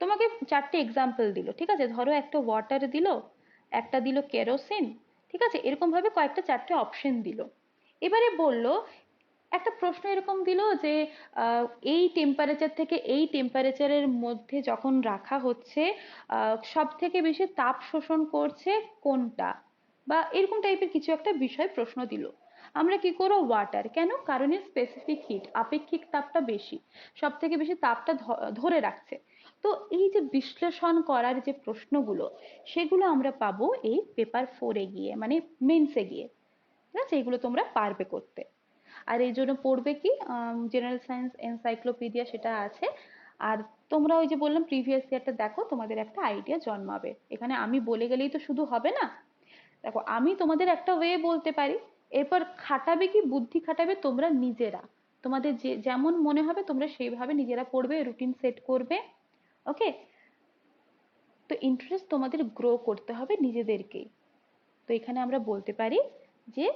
তোমাকে 4টে এক্সাম্পল দিল, ঠিক আছে, ধরো একটা ওয়াটার দিল, একটা দিল কেরোসিন, ঠিক আছে, এরকম ভাবে কয়েকটা 4টে অপশন দিল। এবারে বলল, একটা প্রশ্ন এরকম দিল যে এই টেম্পারেচার থেকে এই টেম্পারেচারের মধ্যে যখন রাখা হচ্ছে, সব থেকে বেশি তাপ শোষণ করছে কোনটা, বা এরকম টাইপের কিছু একটা বিষয় প্রশ্ন দিল। আমরা কি করবো? ওয়াটার, কেন? কারণ এর স্পেসিফিক হিট, আপেক্ষিক তাপটা বেশি, সব থেকে বেশি তাপটা ধরে রাখছে। তো এই যে বিশ্লেষণ করার যে প্রশ্নগুলো, সেগুলো আমরা পাবো এই পেপার 4-এ গিয়ে, মানে মেন্সে গিয়ে। ঠিক আছে, এগুলো তোমরা পারবে করতে। আর এই জন্য পড়বে কি, জেনারেল সায়েন্স এনসাইক্লোপিডিয়া সেটা আছে। আর তোমরা ওই যে বললাম প্রিভিয়াস ইয়ারটা দেখো, তোমাদের একটা আইডিয়া জন্মাবে। এখানে আমি বলে গেলেই তো শুধু হবে না। দেখো আমি তোমাদের একটা ওয়ে বলতে পারি, এরপর খাটাবে কি, বুদ্ধি খাটাবে তোমরা নিজেরা। তোমাদের যে যেমন মনে হবে তোমরা সেইভাবে নিজেরা পড়বে, রুটিন সেট করবে। ওকে, তো ইন্টারেস্ট তোমাদের গ্রো করতে হবে নিজেদেরকেই। তো এখানে আমরা বলতে পারি যে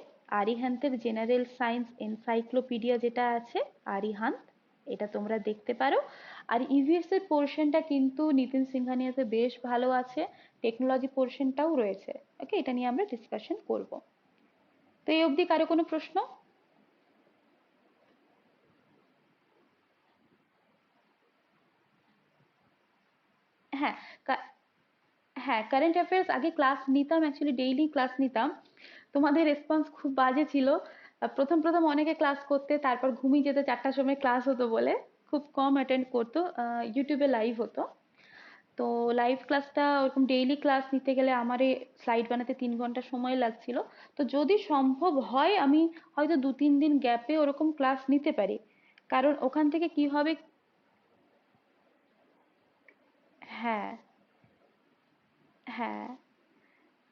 আরিহান্তের জেনারেল সায়েন্স এনসাইক্লোপিডিয়া যেটা আছে, আরিহান্ত, এটা তোমরা দেখতে পারো। আর ইভিএস এর পোর্শনটা কিন্তু নিতিন সিংহানিয়াতে বেশ ভালো আছে, টেকনোলজি পোর্শনটাও রয়েছে। ওকে, এটা নিয়ে আমরা ডিসকাশন করব। তো এই অবধি কারো কোনো প্রশ্ন? হ্যাঁ, হ্যাঁ, কারেন্ট অ্যাফেয়ার্স আগে ক্লাস নিতাম, অ্যাকচুয়ালি ডেইলি ক্লাস নিতাম। তোমাদের রেসপন্স খুব বাজে ছিল। প্রথম প্রথম অনেকে ক্লাস করতে, তারপর ঘুমিয়ে যেত 4টার সময় ক্লাস হতো বলে, খুব কম অ্যাটেন্ড করতো। ইউটিউবে লাইভ হতো। তো লাইভ ক্লাসটা ওরকম ডেইলি ক্লাস নিতে গেলে আমার এই স্লাইড বানাতে 3 ঘন্টা সময় লাগছিল। তো যদি সম্ভব হয় আমি হয়তো 2-3 দিন গ্যাপে ওরকম ক্লাস নিতে পারি, কারণ ওখান থেকে কি হবে। হ্যাঁ, হ্যাঁ।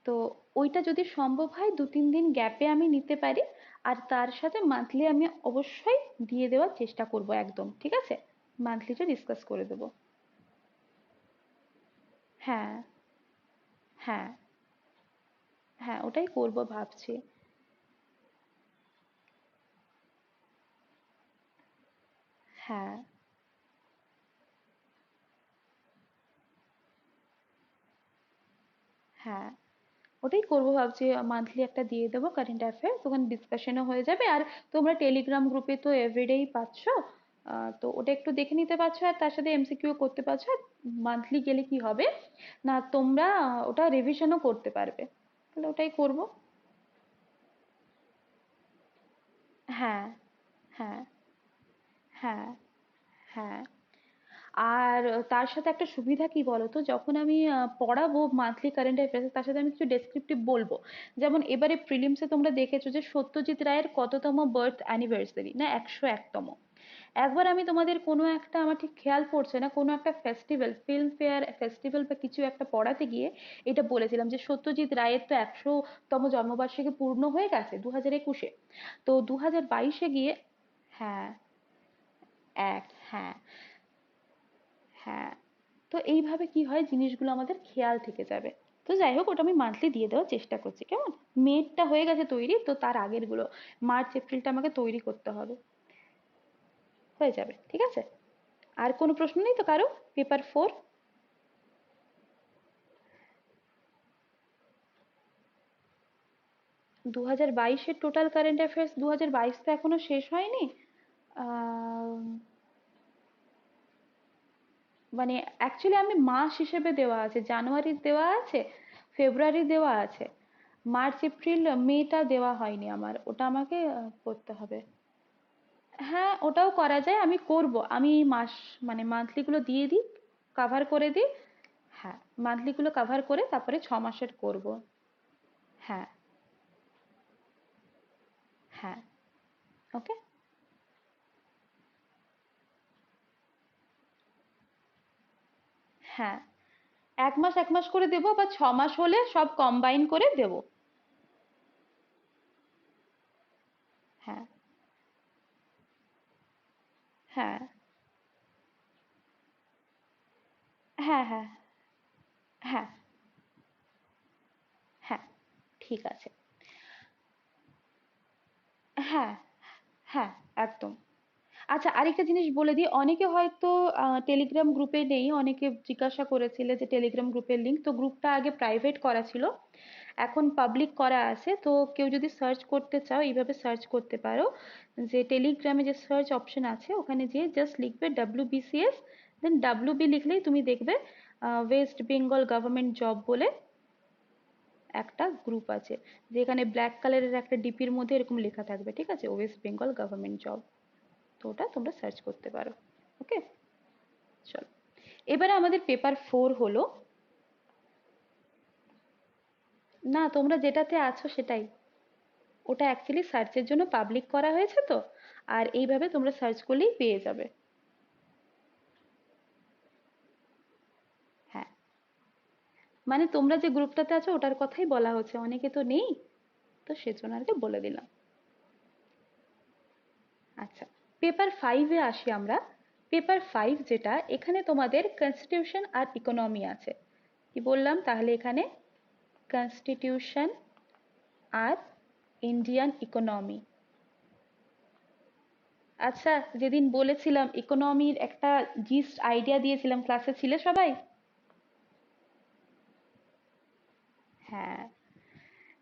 তো ওইটা যদি সম্ভব হয় 2-3 দিন গ্যাপে আমি নিতে পারি, আর তার সাথে মান্থলি আমি অবশ্যই দিয়ে দেওয়ার চেষ্টা করব একদম, ঠিক আছে? মান্থলিটা ডিসকাস করে দেবো। হ্যাঁ, হ্যাঁ, হ্যাঁ, ওটাই করব ভাবছি। হ্যাঁ, হ্যাঁ, ওটাই করব ভাবছি। মান্থলি একটা দিয়ে দেবো কারেন্ট অ্যাফেয়ার্স, ওখানে ডিসকাশনও হয়ে যাবে। আর তোমরা টেলিগ্রাম গ্রুপে তো এভরিডেই পাচ্ছ, তো ওটা একটু দেখে নিতে পারছো, আর তার সাথে এমসিকিউ করতে পারছো। আর মান্থলি গেলে কি হবে না, তোমরা ওটা রিভিশনও করতে পারবে। তাহলে ওটাই করব। হ্যাঁ, হ্যাঁ, হ্যাঁ, হ্যাঁ। আর তার সাথে একটা সুবিধা কি বলতো, যখন আমি পড়াবো মান্থলি কারেন্ট অ্যাফেয়ার্স, তার সাথে আমি কিছু ডেসক্রিপটিভ বলবো। যেমন এবারে প্রিলিমসে তোমরা দেখেছো যে সত্যজিৎ রায়ের কততম বার্থ অ্যানিভার্সারি, না 101তম। একবার আমি তোমাদের কোনো একটা, আমার ঠিক খেয়াল পড়ছে না, কোনো একটা ফেস্টিভ্যাল, ফিল্ম ফেয়ার ফেস্টিভ্যাল বা কিছু একটা পড়াতে গিয়ে এটা বলেছিলাম যে সত্যজিৎ রায়ের তো 100তম জন্মবার্ষিকী পূর্ণ হয়ে গেছে 2021-এ। তো 2022-এ গিয়ে, হ্যাঁ, হ্যাঁ, হ্যাঁ। তো এইভাবে কি হয়, জিনিসগুলো আমাদের খেয়াল থেকে যাবে। তো যাই হোক, ওটা আমি মান্থলি দিয়ে দেওয়ার চেষ্টা করছি, কেমন? মেটা হয়ে গেছে তৈরি, তো তার আগের গুলো মার্চ এপ্রিলটা আমাকে তৈরি করতে হবে। হয়ে যাবে, ঠিক আছে? আর কোনো প্রশ্ন নেই তো কারো? পেপার 4। 2022-এর টোটাল কারেন্ট অ্যাফেয়ার্স, 2022 তো এখনো শেষ হয়নি। আহ, মানে অ্যাকচুয়ালি আমি মাস হিসেবে দেওয়া আছে, জানুয়ারির দেওয়া আছে, ফেব্রুয়ারি দেওয়া আছে, মার্চ এপ্রিল মেটা দেওয়া হয়নি আমার, ওটা আমাকে করতে হবে। হ্যাঁ, ওটাও করা যায়, আমি করব। আমি মাস, মানে মান্থলি গুলো দিয়ে দিই, কাভার করে দিই। হ্যাঁ, মান্থলি গুলো কাভার করে তারপরে 6 মাসের করব। হ্যাঁ, হ্যাঁ। ওকে। হ্যাঁ, 1 মাস 1 মাস করে দেবো, বা 6 মাস হলে সব কম্বাইন করে দেবো। হ্যাঁ, হ্যাঁ, হ্যাঁ, হ্যাঁ, হ্যাঁ, হ্যাঁ, ঠিক আছে। হ্যাঁ, হ্যাঁ, একদম। আচ্ছা, আরেকটা জিনিস বলে দিই, অনেকে হয়তো টেলিগ্রাম গ্রুপে নেই, অনেকে জিজ্ঞাসা করেছিলে যে টেলিগ্রাম গ্রুপের লিঙ্ক, তো গ্রুপটা আগে প্রাইভেট করা ছিল, এখন পাবলিক করা আছে। তো কেউ যদি সার্চ করতে চাও, এইভাবে সার্চ করতে পারো যে টেলিগ্রামে যে সার্চ অপশন আছে ওখানে যেয়ে জাস্ট লিখবে WBCS, দেন WB লিখলেই তুমি দেখবে ওয়েস্ট বেঙ্গল গভর্নমেন্ট জব বলে একটা গ্রুপ আছে, যেখানে ব্ল্যাক কালারের একটা ডিপির মধ্যে এরকম লেখা থাকবে, ঠিক আছে, ওয়েস্ট বেঙ্গল গভর্নমেন্ট জব। তো ওটা তোমরা সার্চ করতে পারো। ওকে, চলো। এবারে আমাদের পেপার 4 হলো। না, তোমরা যেটাতে আছো সেটাই। ওটা অ্যাকচুয়ালি সার্চের জন্য পাবলিক করা হয়েছে তো, আর এইভাবে তোমরা সার্চ করলেই পেয়ে যাবে। হ্যাঁ, মানে তোমরা যে গ্রুপটাতে আছো ওটার কথাই বলা হচ্ছে, অনেকে তো নেই, তো সেজন্য আর কি বলে দিলাম। আচ্ছা, পেপার 5-এ আসি আমরা। পেপার 5 যেটা, এখানে তোমাদের কনস্টিটিউশন আর ইকোনমি আছে। কি বললাম তাহলে এখানে? কনস্টিটিউশন আর ইন্ডিয়ান ইকোনমি। আচ্ছা, যেদিন বলেছিলাম ইকোনমির একটা জিস্ট আইডিয়া দিয়েছিলাম, ক্লাসে ছিলে সবাই? হ্যাঁ,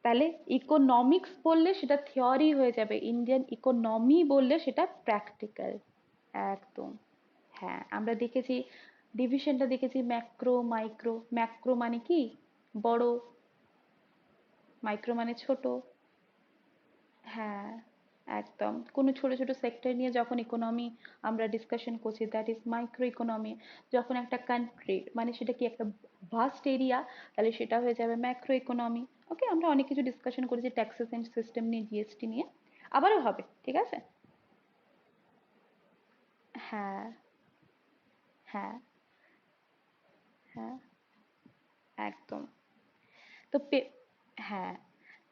তাহলে ইকোনমিক্স বললে সেটা থিওরি হয়ে যাবে, ইন্ডিয়ান ইকোনমি বললে সেটা প্র্যাকটিক্যাল। একদম। হ্যাঁ, আমরা দেখেছি, ডিভিশনটা দেখেছি ম্যাক্রো মাইক্রো। ম্যাক্রো মানে কি? বড়। মাইক্রো মানে ছোট। হ্যাঁ, একদম কোনো ছোট ছোট সেক্টর নিয়ে যখন ইকোনমি আমরা ডিসকাশন করছি, দ্যাট ইজ মাইক্রো ইকোনমি। যখন একটা কান্ট্রি মানে সেটা কি একটা ভাস্ট এরিয়া, তাহলে সেটা হয়ে যাবে ম্যাক্রো ইকোনমি। ওকে, আমরা অনেক কিছু ডিসকাশন করেছি ট্যাক্সেশন সিস্টেম নিয়ে, জিএসটি নিয়ে, আবারও হবে, ঠিক আছে। হ্যাঁ, হ্যাঁ, হ্যাঁ, একদম। তো হ্যাঁ,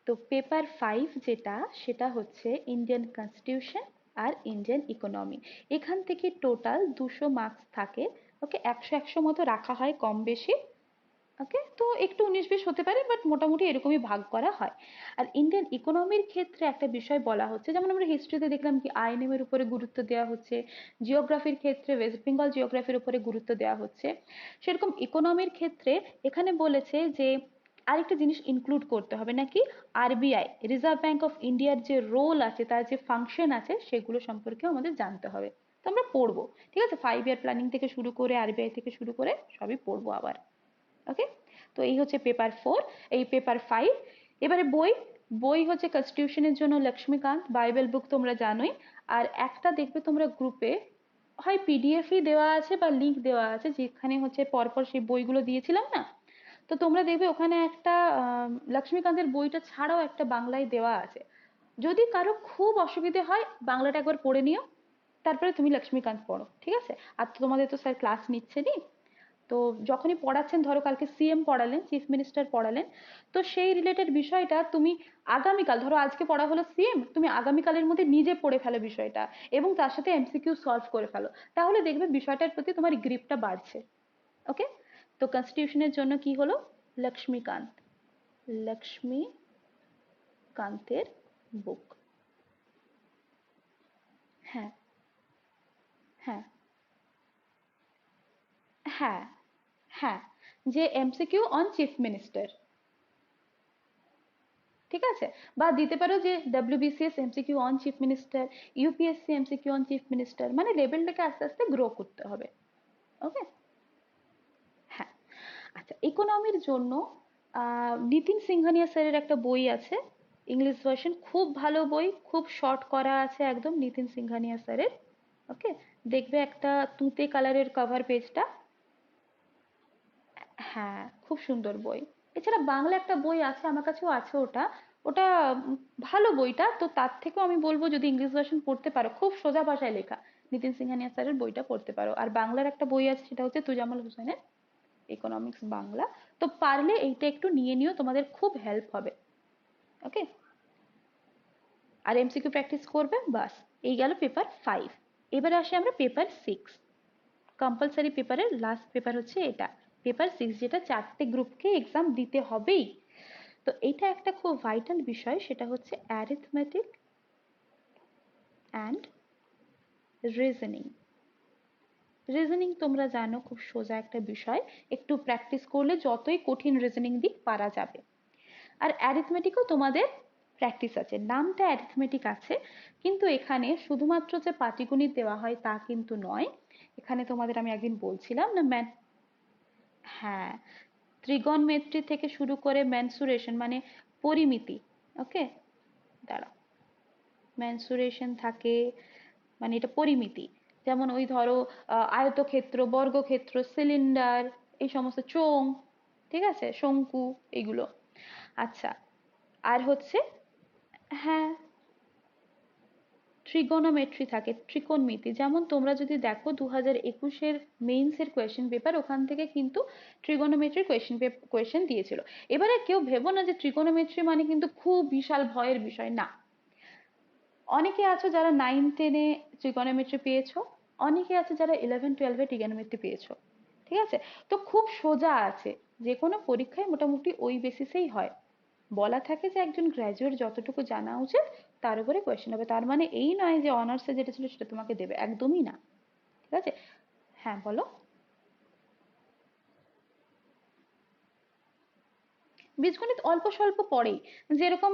তো পেপার 5 যেটা, সেটা হচ্ছে ইন্ডিয়ান কনস্টিটিউশন আর ইন্ডিয়ান ইকোনমি। এখান থেকে টোটাল 200 মার্কস থাকে। ওকে, 100 100 মতো রাখা হয় কম বেশি। ওকে, তো একটু 19 20 হতে পারে, বাট মোটামুটি এরকমই ভাগ করা হয়। আর ইন্ডিয়ান ইকোনমির ক্ষেত্রে একটা বিষয় বলা হচ্ছে, যেমন আমরা হিস্ট্রিতে দেখলাম কি আইএনএম এর উপরে গুরুত্ব দেওয়া হচ্ছে, জিওগ্রাফির ক্ষেত্রে ওয়েস্ট বেঙ্গল জিওগ্রাফির উপরে গুরুত্ব দেওয়া হচ্ছে, সেরকম ইকোনমির ক্ষেত্রে এখানে বলেছে যে আরেকটা জিনিস ইনক্লুড করতে হবে নাকি, আরবিআই, রিজার্ভ ব্যাংক অফ ইন্ডিয়ার যে রোল আছে, তার যে ফাংশন আছে, সেগুলো সম্পর্কেও আমাদের জানতে হবে। তো আমরা পড়বো, ঠিক আছে, 5 ইয়ার প্ল্যানিং থেকে শুরু করে আরবিআই থেকে শুরু করে সবই পড়বো আবার। ওকে, তো এই হচ্ছে পেপার 4, এই পেপার 5। এবারে বই, বই হচ্ছে কনস্টিটিউশনের জন্য লক্ষ্মীকান্ত, বাইবেল বুক তোমরা জানোই। আর একটা দেখবে তোমরা গ্রুপে হয় পিডিএফই দেওয়া আছে বা লিঙ্ক দেওয়া আছে, যেখানে হচ্ছে পরপর সেই বইগুলো দিয়েছিলাম না, তো তোমরা দেখবে ওখানে একটা লক্ষ্মীকান্তের বইটা ছাড়াও একটা বাংলায় দেওয়া আছে। যদি কারো খুব অসুবিধে হয় বাংলাটা একবার পড়ে নিও, তারপরে তুমি লক্ষ্মীকান্ত পড়ো, ঠিক আছে। আর তো তোমাদের তো স্যার ক্লাস নিচ্ছে নি, তো যখনই পড়াচ্ছেন, ধরো কালকে সিএম পড়ালেন, চিফ মিনিস্টার পড়ালেন, তো সেই রিলেটেড বিষয়টা তুমি আগামীকাল, ধরো আজকে পড়া হলো সিএম, তুমি আগামীকালের মধ্যে নিজে পড়ে ফেলো বিষয়টা, এবং তার সাথে এমসিকিউ সলভ করে ফেলো, তাহলে দেখবে বিষয়টার প্রতি তোমার গ্রিপটা বাড়ছে। ওকে, তো কনস্টিটিউশনের জন্য কি হলো, লক্ষ্মীকান্ত, লক্ষ্মীকান্তের বুক। হ্যাঁ, হ্যাঁ, হ্যাঁ, হ্যাঁ, যে এমসিকিউ অন চিফ মিনিস্টার, ঠিক আছে। বা দিতে পারো যে WBCS MCQ on chief minister, UPSC MCQ on chief minister, মানে লেভেলটাকে আস্তে আস্তে গ্রো করতে হবে। ওকে, হ্যাঁ। আচ্ছা, ইকোনমির জন্য নিতিন সিংহানিয়া স্যারের একটা বই আছে, ইংলিশ ভার্সন, খুব ভালো বই, খুব শর্ট করা আছে একদম, নিতিন সিংহানিয়া স্যারের। ওকে, দেখবে একটা তুঁতে কালারের কভার পেজটা। হ্যাঁ, খুব সুন্দর বই। এছাড়া বাংলা একটা বই আছে, আমার কাছেও আছে ওটা। ওটা ভালো বইটা, তো তার থেকেও আমি বলবো যদি ইংলিশ ভার্সন পড়তে পারো, খুব সোজা ভাষায় লেখা, নিতিন সিংহানিয়া স্যারের বইটা পড়তে পারো। আর বাংলার একটা বই আছে, সেটা হচ্ছে তুজামল হোসেনের ইকোনমিক্স বাংলা। তো পারলে এইটা একটু নিয়ে নিও, তোমাদের খুব হেল্প হবে। ওকে, আর এমসিকিউ প্র্যাকটিস করবে, বাস। এই গেল পেপার 5। এবারে আসি আমরা পেপার 6। কম্পালসারি পেপারের লাস্ট পেপার হচ্ছে এটা, পেপার 6, যেটা 4টে গ্রুপকে এক্সাম দিতে হবেই। তো এটা একটা খুব ভাইটাল বিষয়, সেটা হচ্ছে অ্যারিথমেটিক অ্যান্ড রিজনিং। রিজনিং তোমরা জানো খুব সোজা একটা বিষয়, একটু প্র্যাকটিস করলে যতই কঠিন রিজনিং দিক পারা যাবে। আর অ্যারিথমেটিকও তোমাদের প্র্যাকটিস আছে, নামটা অ্যারিথমেটিক আছে, কিন্তু এখানে শুধুমাত্র যে পাটিগণিত দেওয়া হয় তা কিন্তু নয়। এখানে তোমাদের আমি একদিন বলছিলাম না, হ্যাঁ, ত্রিগোণমেট্রি থেকে শুরু করে মেনসুরেশন মানে পরিমিতি। ওকে, দাঁড়াও, মেনসুরেশন থাকে, মানে এটা পরিমিতি। যেমন ওই ধরো আয়তক্ষেত্র, বর্গক্ষেত্র, সিলিন্ডার, এই সমস্ত চোঙ, ঠিক আছে, শঙ্কু, এগুলো। আচ্ছা, আর হচ্ছে, হ্যাঁ, ট্রিগোনোমেট্রি থাকে, ত্রিকোণমিতি। যেমন তোমরা যদি দেখো 2021-এর মেইনসের কোয়েশ্চেন পেপার, ওখান থেকে কিন্তু ট্রিগোনোমেট্রির কোয়েশ্চেন দিয়েছিল। এবারে কেউ ভেবো না যে ট্রিগোনোমেট্রি মানে কিন্তু খুব বিশাল ভয়ের বিষয়, না। অনেকে আছো যারা 9 10-এ ট্রিগোনোমেট্রি পেয়েছো, অনেকে আছে যারা 11 12-এ ট্রিগোনোমেট্রি পেয়েছো, ঠিক আছে। তো খুব সোজা আছে, যে কোনো পরীক্ষায় মোটামুটি ওই বেসিসেই হয়। বলা থাকে যে একজন গ্র্যাজুয়েট যতটুকু জানা উচিত তার উপরে কোয়েশ্চেন হবে, তার মানে এই নয় যে অনার্সে যেটা ছিল সেটা তোমাকে দেবে, একদমই না, ঠিক আছে। হ্যাঁ, বলো। বীজগণিত অল্প স্বল্প পড়েই, যেরকম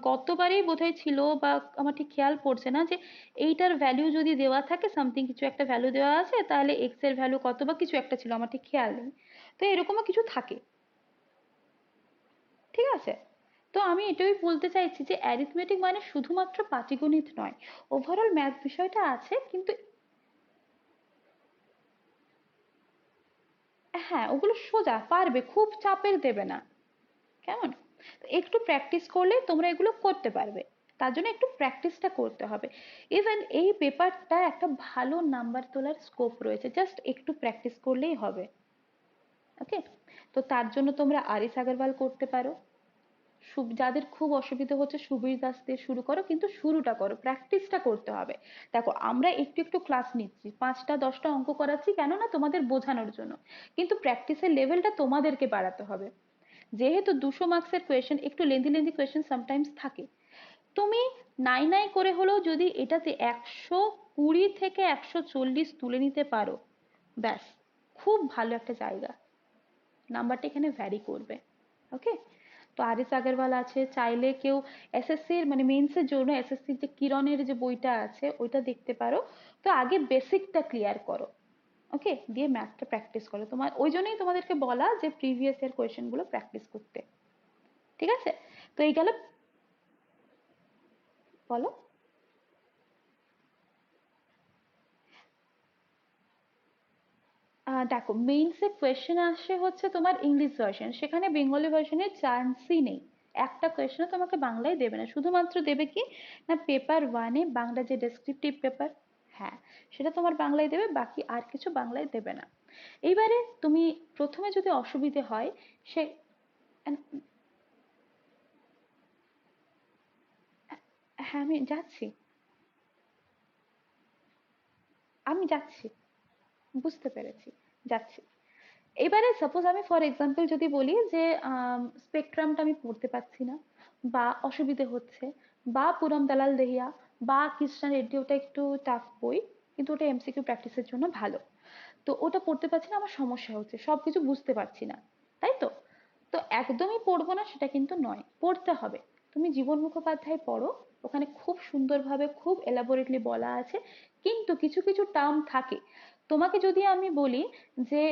গতবারেই বোধহয় ছিল, বা আমার ঠিক খেয়াল পড়ছে না, যে এইটার ভ্যালু যদি দেওয়া থাকে, সামথিং কিছু একটা ভ্যালু দেওয়া আছে, তাহলে এক্স এর ভ্যালু কত বা কিছু একটা ছিল, আমার ঠিক খেয়াল নেই। তো এরকমও কিছু থাকে, ঠিক আছে। তো আমি এটাই বলতে চাইছি যে অ্যারিথমেটিক মানে শুধুমাত্র পাটিগণিত নয়, ওভারঅল ম্যাথ বিষয়টা আছে কিন্তু। হ্যাঁ, ওগুলো সোজা পারবে, খুব চাপের দেবে না। কেমন? একটু প্র্যাকটিস করলে তোমরা এগুলো করতে পারবে। তার জন্য একটু প্র্যাকটিসটা করতে হবে। ইভেন এই পেপারটা একটা ভালো নাম্বার তোলার স্কোপ রয়েছে, জাস্ট একটু প্র্যাকটিস করলেই হবে। ওকে, তো তার জন্য তোমরা আরিস আগরওয়াল করতে পারো। যাদের খুব অসুবিধা হচ্ছে সুবীর দাস দিয়ে শুরু করো, কিন্তু শুরুটা করো, প্র্যাকটিসটা করতে হবে। দেখো আমরা একটু একটু ক্লাস নিচ্ছি, 5টা 10টা অঙ্ক করাচ্ছি, কেন না তোমাদের বোঝানোর জন্য, কিন্তু প্র্যাকটিসের লেভেলটা তোমাদেরকে বাড়াতে হবে। যেহেতু 200 মার্কসের কোয়েশ্চেন, একটু লেন্দি লেন্দি কোয়েশ্চেন সামটাইমস থাকে, তুমি নাই নাই করে হলেও যদি এটাতে 120 থেকে 140 তুলে নিতে পারো, ব্যাস খুব ভালো একটা জায়গা, নাম্বারটা এখানে ভ্যারি করবে। ওকে, তো আরিস আগরওয়াল আছে, চাইলে কেউ এসএসসির মানে মেন্সের জন্য এসএসসির যে কিরণের যে বইটা আছে ওইটা দেখতে পারো। তো আগে বেসিকটা ক্লিয়ার করো, ওকে, দিয়ে ম্যাথটা প্র্যাকটিস করো। তোমার ওই জন্যই তোমাদেরকে বলা যে প্রিভিয়াস ইয়ার কোয়েশ্চেন গুলো প্র্যাকটিস করতে। ঠিক আছে, তো এই গেল। বলো। দেখো মেইনসে কোয়েশ্চেন আসে হচ্ছে তোমার ইংলিশ ভার্সন, সেখানে বেঙ্গলি ভার্সনের চান্সই নেই। একটা কোয়েশ্চেনও তোমাকে বাংলায় দেবে না, শুধুমাত্র দেবে কি না পেপার 1-এ বাংলা যে ডেসক্রিপটিভ পেপার, হ্যাঁ সেটা তোমার বাংলায় দেবে, বাকি আর কিছু বাংলায় দেবে না। এইবারে তুমি প্রথমে যদি অসুবিধে হয় সে, হ্যাঁ আমি যাচ্ছি, আমি যাচ্ছি, বুঝতে পেরেছি, যাচ্ছি। এবারে সাপোজ আমি ফর এক্সাম্পল যদি বলি যে স্পেকট্রামটা আমি পড়তে পারছি না বা অসুবিধে হচ্ছে, বা পুরম দালাল দেহিয়া বা কৃষ্ণা রেড্ডি, ওটা একটু টাফ বই কিন্তু ওটা এমসিকিউ প্র্যাকটিসের জন্য ভালো, তো ওটা পড়তে পারছি না, আমার সমস্যা হচ্ছে, সবকিছু বুঝতে পারছি না, তাই তো? তো একদমই পড়বো না সেটা কিন্তু নয়, পড়তে হবে। তুমি জীবন মুখোপাধ্যায় পড়ো, ওখানে খুব সুন্দরভাবে খুব এলাবোরেটলি বলা আছে, কিন্তু কিছু কিছু টার্ম থাকে। তোমাকে যদি আমি বলি যে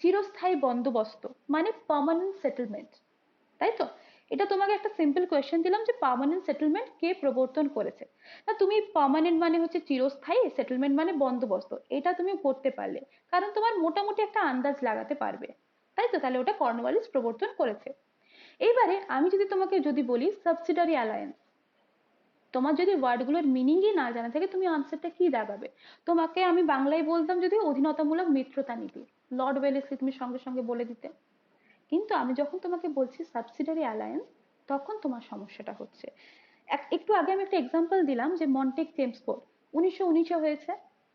চিরস্থায়ী বন্দোবস্ত মানে পার্মানেন্ট সেটেলমেন্ট, তাই তো? এটা তোমাকে একটা সিম্পল কোয়েশ্চেন দিলাম যে পার্মানেন্ট সেটেলমেন্ট কে প্রবর্তন করেছে, না তুমি পার্মানেন্ট মানে হচ্ছে চিরস্থায়ী, সেটেলমেন্ট মানে বন্দোবস্ত, এটা তুমি পড়তে পারলে, কারণ তোমার মোটামুটি একটা আন্দাজ লাগাতে পারবে, তাই তো? তাহলে ওটা কর্নওয়ালিস প্রবর্তন করেছে। এইবারে আমি যদি তোমাকে যদি বলি সাবসিডারি অ্যালায়েন্স, তোমার যদি ওয়ার্ডগুলোর মিনিংই না জানা থাকে তুমি আনসারটা কি দাগাবে? তোমাকে আমি বাংলায় বলতাম যদি অধীনতামূলক মিত্রতা নীতি, লর্ড ওয়েলেসলি তুমি সঙ্গে সঙ্গে বলে দিতে, কিন্তু আমি যখন তোমাকে বলছি সাবসিডারি অ্যালায়েন্স, তখন তোমার সমস্যাটা হচ্ছে। একটু আগে আমি একটা এক্সাম্পল দিলাম যে মন্টেক চেমস্ফোর্ড 1919-এ হয়েছে,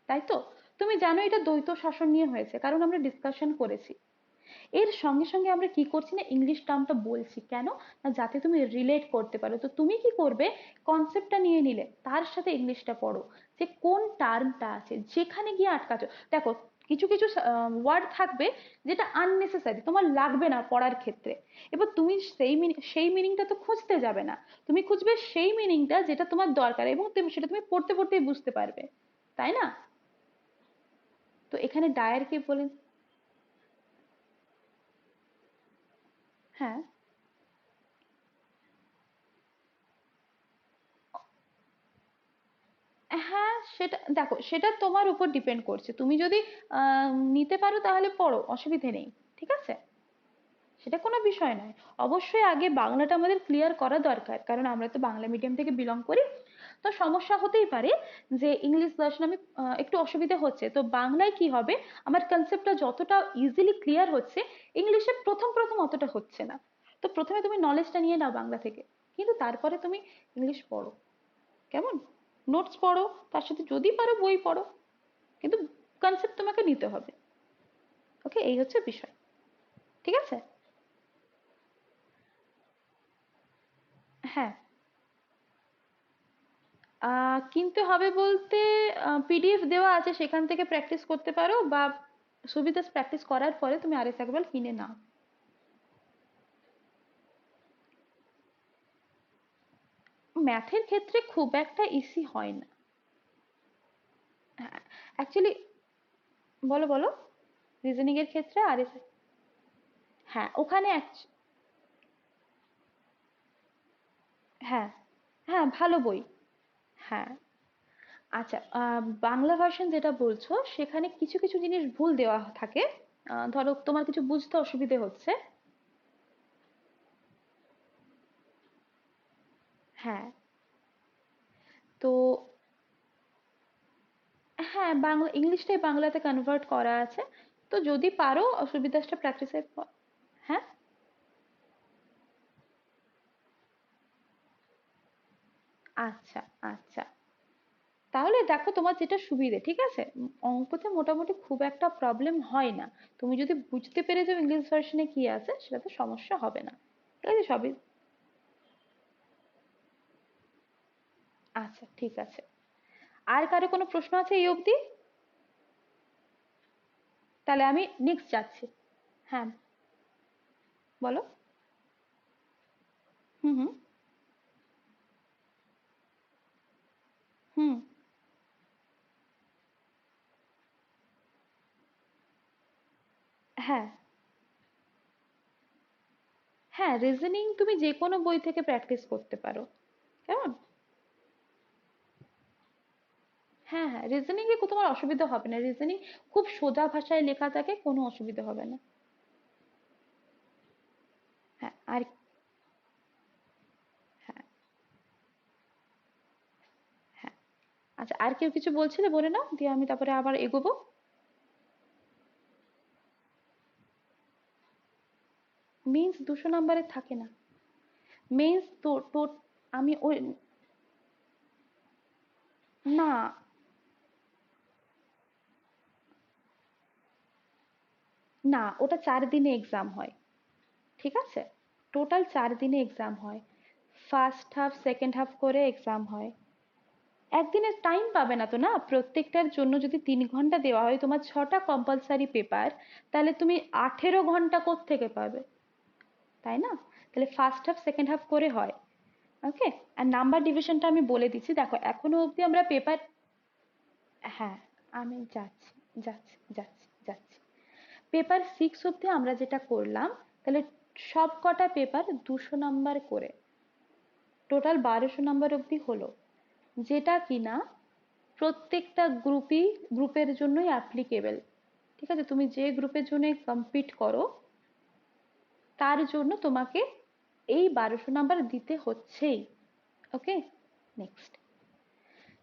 তাই তো? তুমি জানো এটা দ্বৈত শাসন নিয়ে হয়েছে, কারণ আমরা ডিসকাশন করেছি। এর সঙ্গে সঙ্গে আমরা কি করছি না ইংলিশ টার্মটা বলছি, কেন না যাতে তুমি রিলেট করতে পারো। তো তুমি কি করবে, কনসেপ্টটা নিয়ে নিলে তার সাথে ইংলিশটা পড়ো, যে কোন টার্মটা আছে, যেখানে গিয়ে আটকাছো। দেখো কিছু কিছু ওয়ার্ড থাকবে যেটা আননেসেসারি, তোমার লাগবে না পড়ার ক্ষেত্রে, এবার তুমি সেই মিনিংটা তো খুঁজতে যাবে না, তুমি খুঁজবে সেই মিনিংটা যেটা তোমার দরকার, এবং সেটা তুমি পড়তে পড়তেই বুঝতে পারবে, তাই না? তো এখানে ডায়ার কি বলেন? হ্যাঁ, হ্যাঁ সেটা দেখো, সেটা তোমার উপর ডিপেন্ড করছে, তুমি যদি নিতে পারো তাহলে পড়ো, অসুবিধে নেই, ঠিক আছে? সেটা কোনো বিষয় নয়। অবশ্যই আগে বাংলাটা আমাদের ক্লিয়ার করা দরকার, কারণ আমরা তো বাংলা মিডিয়াম থেকে বিলং করি। তো সমস্যা হতেই পারে যে ইংলিশ ভার্সন আমি একটু অসুবিধা হচ্ছে, তো বাংলায় কি হবে, আমার কনসেপ্টটা যতটা ইজিলি ক্লিয়ার হচ্ছে, ইংলিশে প্রথম প্রথম অতটা হচ্ছে না। তো প্রথমে তুমি নলেজটা নিয়ে নাও বাংলা থেকে, কিন্তু তারপরে তুমি ইংলিশ পড়ো, কেমন? নোটস পড়ো, তার সাথে যদি পারো বই পড়ো, কিন্তু কনসেপ্ট তোমাকে নিতে হবে। ওকে, এই হচ্ছে বিষয়। ঠিক আছে। হ্যাঁ, কিনতে হবে বলতে পিডিএফ দেওয়া আছে, সেখান থেকে প্র্যাকটিস করতে পারো, বা সুবিধা প্র্যাকটিস করার পরে তুমি আরেক একবার কিনে নাও। ম্যাথের ক্ষেত্রে খুব একটা ইসি হয় না। হ্যাঁ, অ্যাকচুয়ালি বলো বলো। রিজনিং এর ক্ষেত্রে হ্যাঁ ওখানে হ্যাঁ, হ্যাঁ, ভালো বই। হ্যাঁ, আচ্ছা, বাংলা ভার্সন যেটা বলছো সেখানে কিছু কিছু জিনিস ভুল দেওয়া থাকে। ধরো তোমার কিছু বুঝতে অসুবিধে হচ্ছে। হ্যাঁ, তো হ্যাঁ, বাংলা ইংলিশটাই বাংলাতে কনভার্ট করা আছে। তো যদি পারো অসুবিধাটা প্র্যাকটিসের পর। হ্যাঁ, আচ্ছা, আচ্ছা, তাহলে দেখো তোমার যেটা সুবিধে, ঠিক আছে? অঙ্কতে মোটামুটি খুব একটা প্রবলেম হয় না। তুমি যদি বুঝতে পেরে যাও ইংলিশ ভার্সনে কি আছে, সেটাতে সমস্যা হবে না। ঠিক আছে, সবই। আচ্ছা, ঠিক আছে। আর কারো কোনো প্রশ্ন আছে এই অবধি? তাহলে আমি নেক্সট যাচ্ছি। হ্যাঁ, বলো। হুম, হুম, হুম। হ্যাঁ, হ্যাঁ, রিজনিং তুমি যে কোনো বই থেকে প্র্যাকটিস করতে পারো। কেমন? হ্যাঁ, হ্যাঁ, রিজনিং এ তোমার অসুবিধা হবে না। রিজনিং খুব সোজা ভাষায় লেখা থাকে, কোনো অসুবিধা হবে না। হ্যাঁ, আর হ্যাঁ, হ্যাঁ। আচ্ছা, আর কেউ কিছু বলছিলে বলে নাও, দিয়ে আমি তারপরে আবার এগোবো। মেন্স 200 নাম্বারের থাকে না। মেন্স তো আমি ওই, না, না, ওটা 4 দিনে এক্সাম হয়। ঠিক আছে? টোটাল 4 দিনে এক্সাম হয়। ফার্স্ট হাফ সেকেন্ড হাফ করে এক্সাম হয়। একদিনের টাইম পাবে না তো, না, প্রত্যেকটার জন্য যদি 3 ঘন্টা দেওয়া হয়, তোমার 6টা কম্পালসারি পেপার, তাহলে তুমি 18 ঘন্টা থেকে পাবে? তাই না? তাহলে ফার্স্ট হাফ সেকেন্ড হাফ করে হয়। ওকে। আর নাম্বার ডিভিশনটা আমি বলে দিচ্ছি, দেখো এখনো অবধি আমরা পেপার। হ্যাঁ, আমি যাচ্ছি, যাচ্ছি, যাচ্ছি, যাচ্ছি। পেপার 6 অবধি আমরা যেটা করলাম, তাহলে সব কটা পেপার 200 নাম্বার করে, টোটাল 1200 নাম্বার অবধি হলো। যেটা কিনা প্রত্যেকটা গ্রুপের জন্যই অ্যাপ্লিকেবল। ঠিক আছে, তুমি যে গ্রুপের জন্য কম্পিট করো, তার জন্য তোমাকে এই 1200 নাম্বার দিতে হচ্ছেই। ওকে। নেক্সট,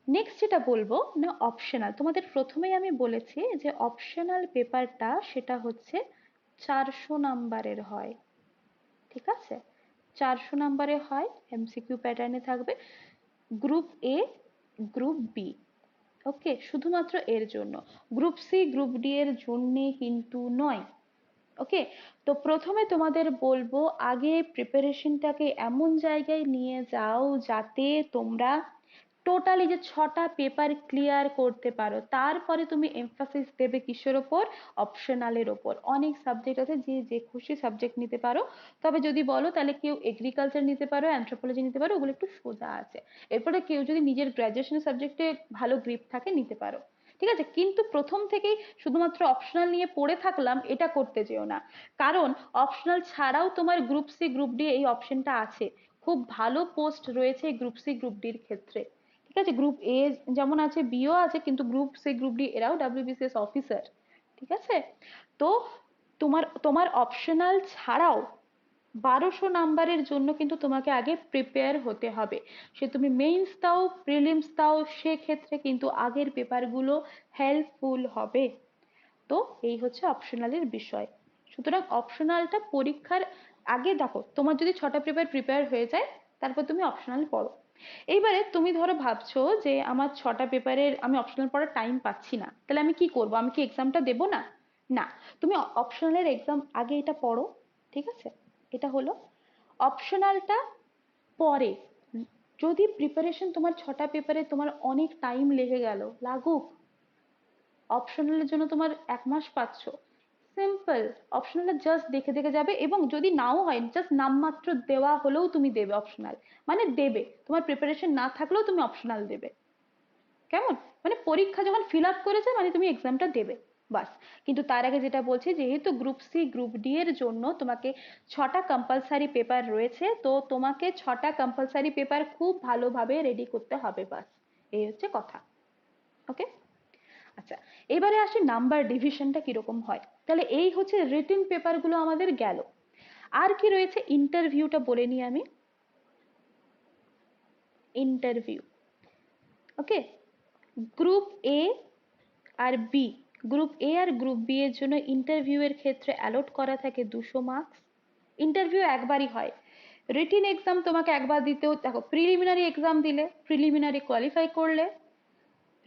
নেক্সট যেটা বলবো না, অপশনাল। তোমাদের প্রথমেই আমি বলেছি যে অপশনাল পেপারটা সেটা হচ্ছে 400 নাম্বারের হয়। ঠিক আছে? 400 নাম্বারে হয়, এমসিকিউ প্যাটার্নে থাকবে। Group A, group B. Okay, শুধুমাত্র এর জন্য। গ্রুপ সি গ্রুপ ডি এর জন্যে কিন্তু নয়। ওকে। তো প্রথমে তোমাদের বলবো, আগে প্রিপারেশনটাকে এমন জায়গায় নিয়ে যাও যাতে তোমরা টোটালি যে 6টা পেপার ক্লিয়ার করতে পারো। তারপরে তুমি এমফাসিস দেবে কিসের ওপর? অপশনালের ওপর। অনেক সাবজেক্ট আছে, যে যে খুশি সাবজেক্ট নিতে পারো। তবে যদি বলো তাহলে কেউ এগ্রিকালচার নিতে পারো, অ্যানথ্রোপোলজি নিতে পারো, ওগুলো একটু সোজা আছে। এরপরে কেউ যদি নিজের গ্রাজুয়েশন সাবজেক্টে ভালো গ্রিপ থাকে, নিতে পারো। ঠিক আছে, কিন্তু প্রথম থেকেই শুধুমাত্র অপশনাল নিয়ে পড়ে থাকলাম, এটা করতে যেও না। কারণ অপশনাল ছাড়াও তোমার গ্রুপ সি গ্রুপ ডি এই অপশনটা আছে। খুব ভালো পোস্ট রয়েছে গ্রুপ সি গ্রুপ ডির ক্ষেত্রে। ঠিক আছে, গ্রুপ এ যেমন আছে, বিও আছে, কিন্তু গ্রুপ সি গ্রুপ ডি এরাও ডাব্লিউবিসিএস অফিসার। ঠিক আছে? তো তোমার তোমার অপশনাল ছাড়াও 1200 নাম্বারের জন্য কিন্তু তোমাকে আগে প্রিপেয়ার হতে হবে। সে তুমি মেইনস দাও, প্রিলিমস দাও, সেক্ষেত্রে কিন্তু আগের পেপারগুলো হেল্পফুল হবে। তো এই হচ্ছে অপশনালের বিষয়। সুতরাং অপশনালটা পরীক্ষার আগে দেখো, তোমার যদি 6টা পেপার প্রিপেয়ার হয়ে যায়, তারপর তুমি অপশনাল পড়ো। এইবারে তুমি ধরো ভাবছো যে আমার 6টা পেপারের আমি অপশনাল পড়ার টাইম পাচ্ছি না, তাহলে আমি কি করব? আমি কি এক্সামটা দেবো না? না, তুমি অপশনালের এক্সাম আগে এটা পড়ো। ঠিক আছে? এটা হলো অপশনালটা। পরে যদি প্রিপারেশন তোমার 6টা পেপারে তোমার অনেক টাইম লেগে গেল, লাগুক। অপশনালের জন্য তোমার 1 মাস পাচ্ছ, সিম্পল। অপশনালটা জাস্ট দেখে দেখে যাবে, এবং যদি নাও হয়, জাস্ট নামমাত্র দেওয়া হলেও তুমি দেবে অপশনাল। মানে দেবে, তোমার প্রিপারেশন না থাকলেও তুমি অপশনাল দেবে। কেমন? মানে পরীক্ষা যখন ফিল আপ করেছে, মানে তুমি এক্সামটা দেবে। বাস। কিন্তু তার আগে যেটা বলছি, যেহেতু গ্রুপ সি গ্রুপ ডি এর জন্য তোমাকে 6টা কম্পালসারি পেপার রয়েছে, তো তোমাকে 6টা কম্পালসারি পেপার খুব ভালোভাবে রেডি করতে হবে, বাস এই হচ্ছে কথা। ওকে, আচ্ছা এবারে আসি নাম্বার ডিভিশনটা কিরকম হয়। তাহলে এই হচ্ছে রিটেন পেপারগুলো আমাদের গেল। আর কি রয়েছে, ইন্টারভিউটা বলে নিই আমি। ইন্টারভিউ, ওকে, গ্রুপ এ আর বি, গ্রুপ এ আর গ্রুপ বি এর জন্য ইন্টারভিউ এর ক্ষেত্রে অ্যালট করা থাকে 200 মার্কস। ইন্টারভিউ একবারই হয়, রিটিন এক্সাম তোমাকে একবার দিতেও, দেখো প্রিলিমিনারি এক্সাম দিলে, প্রিলিমিনারি কোয়ালিফাই করলে,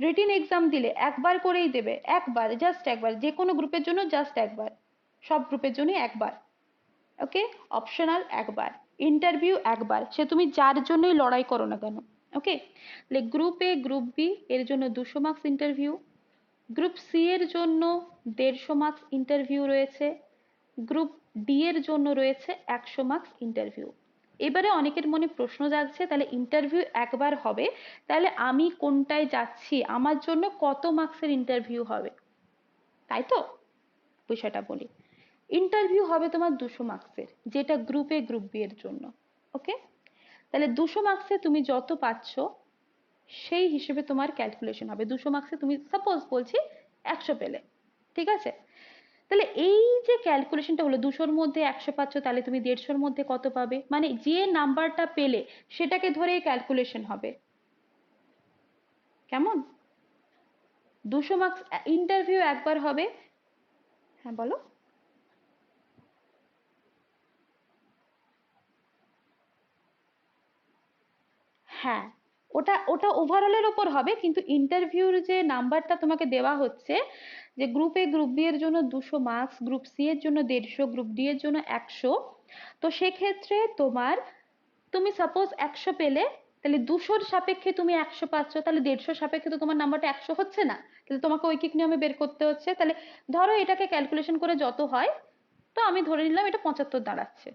রিটিন এক্সাম দিলে একবার করেই দেবে, একবার, জাস্ট একবার, যে কোনো গ্রুপের জন্য জাস্ট একবার, সব গ্রুপের জন্যই একবার। ওকে, অপশনাল একবার, ইন্টারভিউ একবার, সে তুমি যার জন্যই লড়াই করো না কেন। ওকে, তাহলে গ্রুপ এ গ্রুপ বি এর জন্য 200 মার্কস ইন্টারভিউ, গ্রুপ সি এর জন্য 150 মার্কস ইন্টারভিউ রয়েছে, গ্রুপ ডি এর জন্য রয়েছে 100 মার্কস ইন্টারভিউ। এবারে অনেকের মনে প্রশ্ন জাগছে, তাহলে ইন্টারভিউ একবার হবে, তাহলে আমি কোনটায় যাচ্ছি, আমার জন্য কত মার্কসের ইন্টারভিউ হবে, তাই তো? বিষয়টা বলি, ইন্টারভিউ হবে তোমার 200 মার্কসের, যেটা গ্রুপ এ গ্রুপ বি এর জন্য। ওকে, তাহলে 200 মার্কসে তুমি যত পাচ্ছ সেই হিসেবে তোমার ক্যালকুলেশন হবে। 200 মার্কসে তুমি সাপোজ বলছি 100 পেলে, ঠিক আছে, তাহলে এই যে ক্যালকুলেশনটা হলো, 200-র মধ্যে 100 পাচ্ছ, তাহলে তুমি 150-র মধ্যে কত পাবে, মানে যে নাম্বারটা পেলে সেটাকে ধরেই ক্যালকুলেশন হবে। কেমন? 200 মার্কস ইন্টারভিউ একবার হবে। হ্যাঁ বলো। হ্যাঁ, ওটা ওটা ওভারঅলের ওপর হবে, কিন্তু ইন্টারভিউর যে নাম্বারটা তোমাকে দেওয়া হচ্ছে, যে গ্রুপ এ গ্রুপ বি এর জন্য 200 মার্কস, গ্রুপ সি এর জন্য 150, গ্রুপ ডি এর জন্য 100, তো সেক্ষেত্রে তোমার, তুমি সাপোজ 100 পেলে, তাহলে 200-র সাপেক্ষে তুমি 100 পাচ্ছ, তাহলে 150-র সাপেক্ষে তো তোমার নাম্বারটা 100 হচ্ছে না, তাহলে তোমাকে ঐকিক নিয়মে বের করতে হচ্ছে। তাহলে ধরো এটাকে ক্যালকুলেশন করে যত হয়, তো আমি ধরে নিলাম এটা 75 দাঁড়াচ্ছে,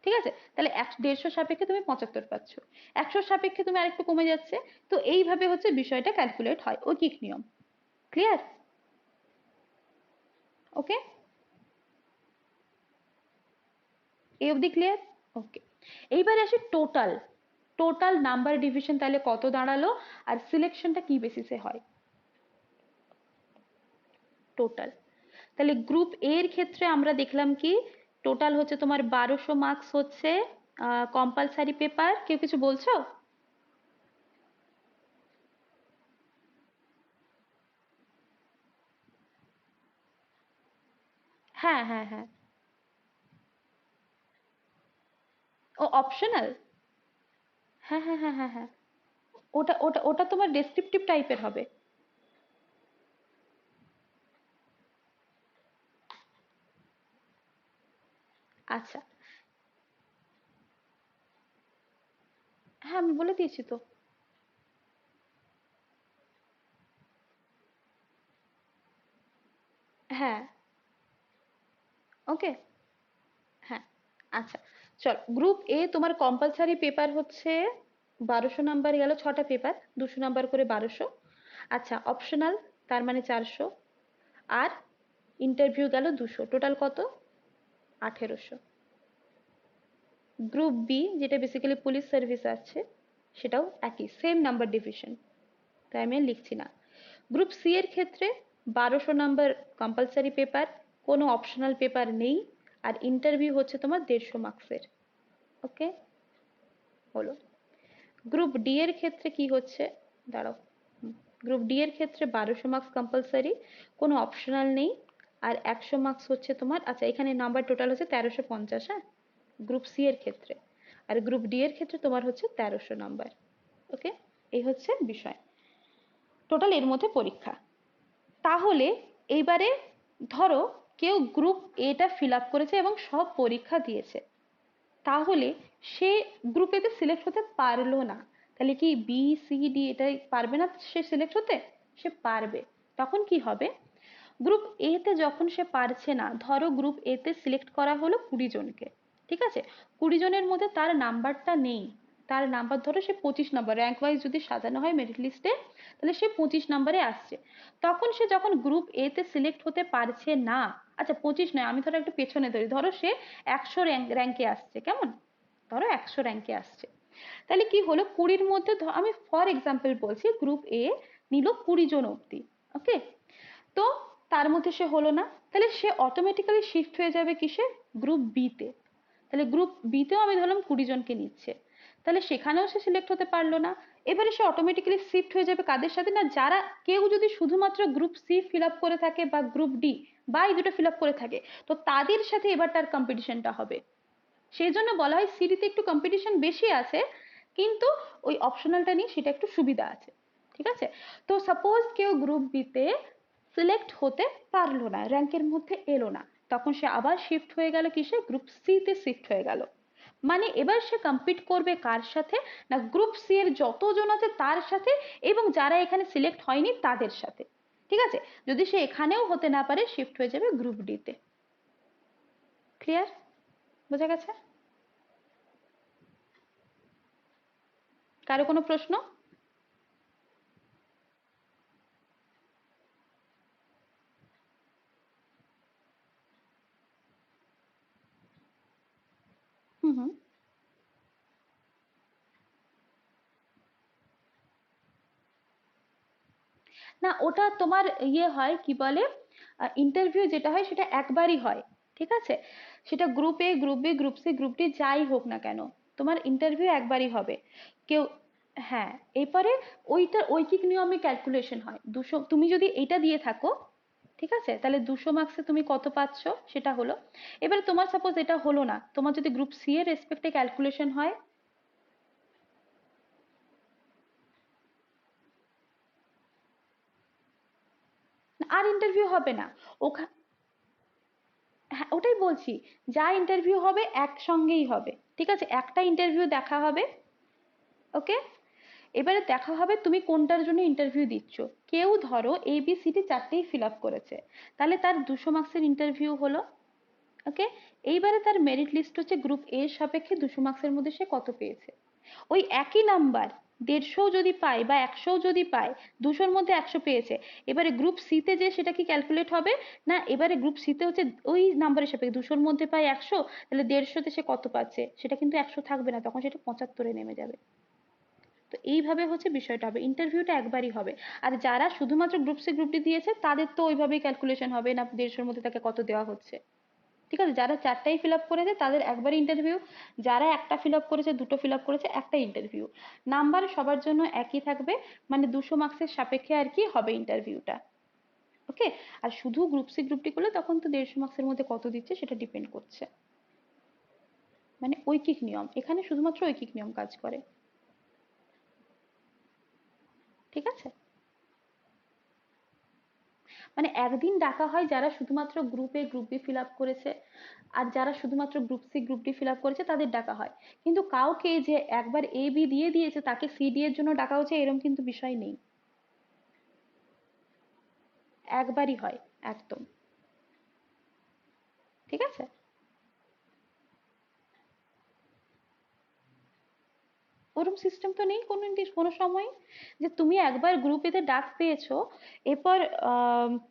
ঠিক আছে, তাহলে 150-র সাপেক্ষে তুমি 75 পাচ্ছ, 100-র সাপেক্ষে তুমি আরেকটু কমে যাচ্ছে। তো এইভাবে হচ্ছে বিষয়টা ক্যালকুলেট হয়, ঐকিক নিয়ম। ক্লিয়ার? ওকে, এই অবধি ক্লিয়ার? ওকে, এইবারে আসি টোটাল। টোটাল নাম্বার ডিভিশন তাহলে কত দাঁড়ালো, আর সিলেকশনটা কি বেসিসে হয়। টোটাল, তাহলে গ্রুপ এ এর ক্ষেত্রে আমরা দেখলাম কি, টোটাল হচ্ছে তোমার 1200 মার্কস হচ্ছে কম্পালসারি পেপার। কেউ কিছু বলছো? হ্যাঁ হ্যাঁ হ্যাঁ, ও অপশনাল। হ্যাঁ হ্যাঁ হ্যাঁ হ্যাঁ হ্যাঁ, ওটা ওটা ওটা তোমার ডেসক্রিপটিভ টাইপের হবে। আচ্ছা, হ্যাঁ আমি বলে দিয়েছি তো। হ্যাঁ, ওকে, হ্যাঁ, আচ্ছা চল, গ্রুপ এ তোমার কম্পালসারি পেপার হচ্ছে 1200 নাম্বার গেল, 6টা পেপার, 200 নাম্বার করে 1200। আচ্ছা, অপশনাল তার মানে 400, আর ইন্টারভিউ গেল 200, টোটাল কত? 1800। গ্রুপ বি যেটা বেসিক্যালি পুলিশ সার্ভিস আছে, সেটাও একই সেম নাম্বার ডিভিশন, তাই আমি আর লিখছি না। গ্রুপ সি এর ক্ষেত্রে 1200 নাম্বার কম্পালসারি পেপার, কোনো অপশনাল পেপার নেই, আর ইন্টারভিউ হচ্ছে তোমার 150 মার্কসের। ওকে, হলো। গ্রুপ ডি এর ক্ষেত্রে কি হচ্ছে, দাঁড়াও, গ্রুপ ডি এর ক্ষেত্রে 1200 মার্কস কম্পালসারি, কোনো অপশনাল নেই, আর 100 মার্কস হচ্ছে তোমার, আচ্ছা এখানে নাম্বার টোটাল হচ্ছে 1350, হ্যাঁ, গ্রুপ সি এর ক্ষেত্রে, আর গ্রুপ ডি এর ক্ষেত্রে তোমার হচ্ছে 1300 নাম্বার। ওকে, এই হচ্ছে বিষয়, টোটাল এর মধ্যে পরীক্ষা। তাহলে এইবারে ধরো কেউ গ্রুপ এটা ফিল আপ করেছে এবং সব পরীক্ষা দিয়েছে, তাহলে সে গ্রুপ এতে সিলেক্ট হতে পারলো না, তাহলে কি বি সি ডি এটাই পারবে না সে সিলেক্ট হতে? সে পারবে। তখন কি হবে, গ্রুপ এ তে যখন সে পারছে না, ধরো গ্রুপ এ তে সিলেক্ট করা হলো 20 জনকে, ঠিক আছে, 20 জনের মধ্যে তার নাম্বারটা নেই, তার নাম্বার ধরো সে 25 নম্বর, র্যাঙ্ক ওয়াইজ যদি সাজানো হয় মেরিট লিস্টে, তাহলে সে 25 নম্বরে আসছে। তখন সে যখন গ্রুপ এ তে সিলেক্ট হতে পারছে না, আচ্ছা 25 নয়, আমি ধরো একটু পেছনে ধরি, ধরো সে 100 র্যাঙ্কে আসছে, কেমন, ধরো 100 র্যাঙ্কে আসছে, তাহলে কি হলো 20-র মধ্যে আমি ফর এক্সাম্পল বলছি গ্রুপ এ নিল 20 জন অব্দি, ওকে, তো তার মধ্যে সে হলো না, তাহলে সে অটোমেটিক্যালি শিফট হয়ে যাবে কিসে, গ্রুপ বি তে। তাহলে গ্রুপ বি তেও আমি ধরলাম 20 জনকে নিচ্ছে, তাহলে সেখানেও সে সিলেক্ট হতে পারলো না, এবারে সে অটোমেটিক্যালি শিফট হয়ে যাবে কাদের সাথে না, যারা কেউ যদি শুধুমাত্র গ্রুপ সি ফিল আপ করে থাকে বা গ্রুপ ডি বা এই দুটো ফিল আপ করে থাকে, তো তাদের সাথে এবার তার কম্পিটিশনটা হবে। সেই জন্য বলা হয় সিডিতে একটু কম্পিটিশন বেশি আছে, কিন্তু ওই অপশনালটা নিয়ে সেটা একটু সুবিধা আছে, ঠিক আছে। তো সাপোজ কেউ গ্রুপ বিতে সিলেক্ট হতে পারলো না, র্যাঙ্কের মধ্যে এলো না, তখন সে আবার শিফট হয়ে গেল কিসে, গ্রুপ সি তে শিফট হয়ে গেল, মানে এবার সে কম্পিট করবে কার সাথে না, গ্রুপ সি এর যতজন আছে তার সাথে, এবং যারা এখানে সিলেক্ট হয়নি তাদের সাথে, ঠিক আছে। যদি সে এখানেও হতে না পারে, শিফট হয়ে যাবে গ্রুপ ডি তে। ক্লিয়ার, বোঝা গেছে? কারো কোনো প্রশ্ন? হুম হুম। না ওটা তোমার ইয়ে হয় কি বলে, ইন্টারভিউ যেটা হয় সেটা একবারই হয়, ঠিক আছে। সেটা group A, group B, group C, group D যাই হোক না কেন, তোমার ইন্টারভিউ একবারই হবে। কেউ, হ্যাঁ, এরপরে ওইটা ঐকিক নিয়মে ক্যালকুলেশন হয়, 200, তুমি যদি এটা দিয়ে থাকো, ঠিক আছে, তাহলে 200 মার্কসে তুমি কত পাচ্ছ সেটা হলো। এবারে তোমার সাপোজ এটা হলো না, তোমার যদি গ্রুপ সি এর রেসপেক্টে ক্যালকুলেশন হয়, আর ইন্টারভিউ হবে না। ওখানে, হ্যাঁ ওটাই বলছি, যা ইন্টারভিউ হবে একসঙ্গেই হবে, ঠিক আছে, একটা ইন্টারভিউ দেখা হবে, ওকে। এবারে দেখা হবে তুমি কোনটার জন্য ইন্টারভিউ দিচ্ছ। কেউ ধরো এ বি সি ডি চারটেই ফিল আপ করেছে, তাহলে তার 200 মার্কসের ইন্টারভিউ হলো, ওকে। এইবারে তার মেরিট লিস্ট হচ্ছে গ্রুপ এর সাপেক্ষে 200 মার্কসের মধ্যে সে কত পেয়েছে, ওই একই নাম্বার 150 যদি পায় বা 100 যদি পায়, 200-র মধ্যে 100 পেয়েছে, এবারে গ্রুপ সি তে যে সেটা কি ক্যালকুলেট হবে না, এবারে গ্রুপ সি তে হচ্ছে ওই নাম্বারের সাপেক্ষে 200-র মধ্যে পায় 100, তাহলে 150-তে সে কত পাচ্ছে, সেটা কিন্তু 100 থাকবে না, তখন সেটা 75-এ নেমে যাবে। তো এইভাবে হচ্ছে বিষয়টা হবে, ইন্টারভিউটা একবারই হবে। আর যারা শুধুমাত্র গ্রুপ সি গ্রুপ ডি দিয়েছে তাদের তো ওইভাবেই ক্যালকুলেশন হবে না 150-র মধ্যে তাকে কত দেওয়া হচ্ছে, ঠিক আছে। যারা চারটাই ফিল আপ করেছে তাদের একবারই ইন্টারভিউ, যারা একটা ফিল আপ করেছে, দুটো ফিল আপ করেছে, একটা ইন্টারভিউ, নাম্বার সবার জন্য একই থাকবে, মানে 200 মার্কসের সাপেক্ষে আর কি হবে ইন্টারভিউটা, ওকে। আর শুধু গ্রুপ সি গ্রুপ ডি করলে তখন তো 150 মার্কসের মধ্যে কত দিচ্ছে সেটা ডিপেন্ড করছে, মানে ঐকিক নিয়ম, এখানে শুধুমাত্র ঐকিক নিয়ম কাজ করে, ঠিক আছে। মানে একদিন ডাকা হয় যারা শুধুমাত্র group A group B fill up করেছে, আর যারা শুধুমাত্র group C group D fill up করেছে তাদের ডাকা হয়, কিন্তু কাউকে যে একবার এ বি দিয়ে দিয়েছে তাকে সি ডি এর জন্য ডাকা হচ্ছে এরকম কিন্তু বিষয় নেই, একবারই হয়, একদম, ঠিক আছে। ওরকম সিস্টেম তো নেই কোনো কোনো সময়, যে তুমি একবার গ্রুপ এতে ডাক পেয়েছো, এরপর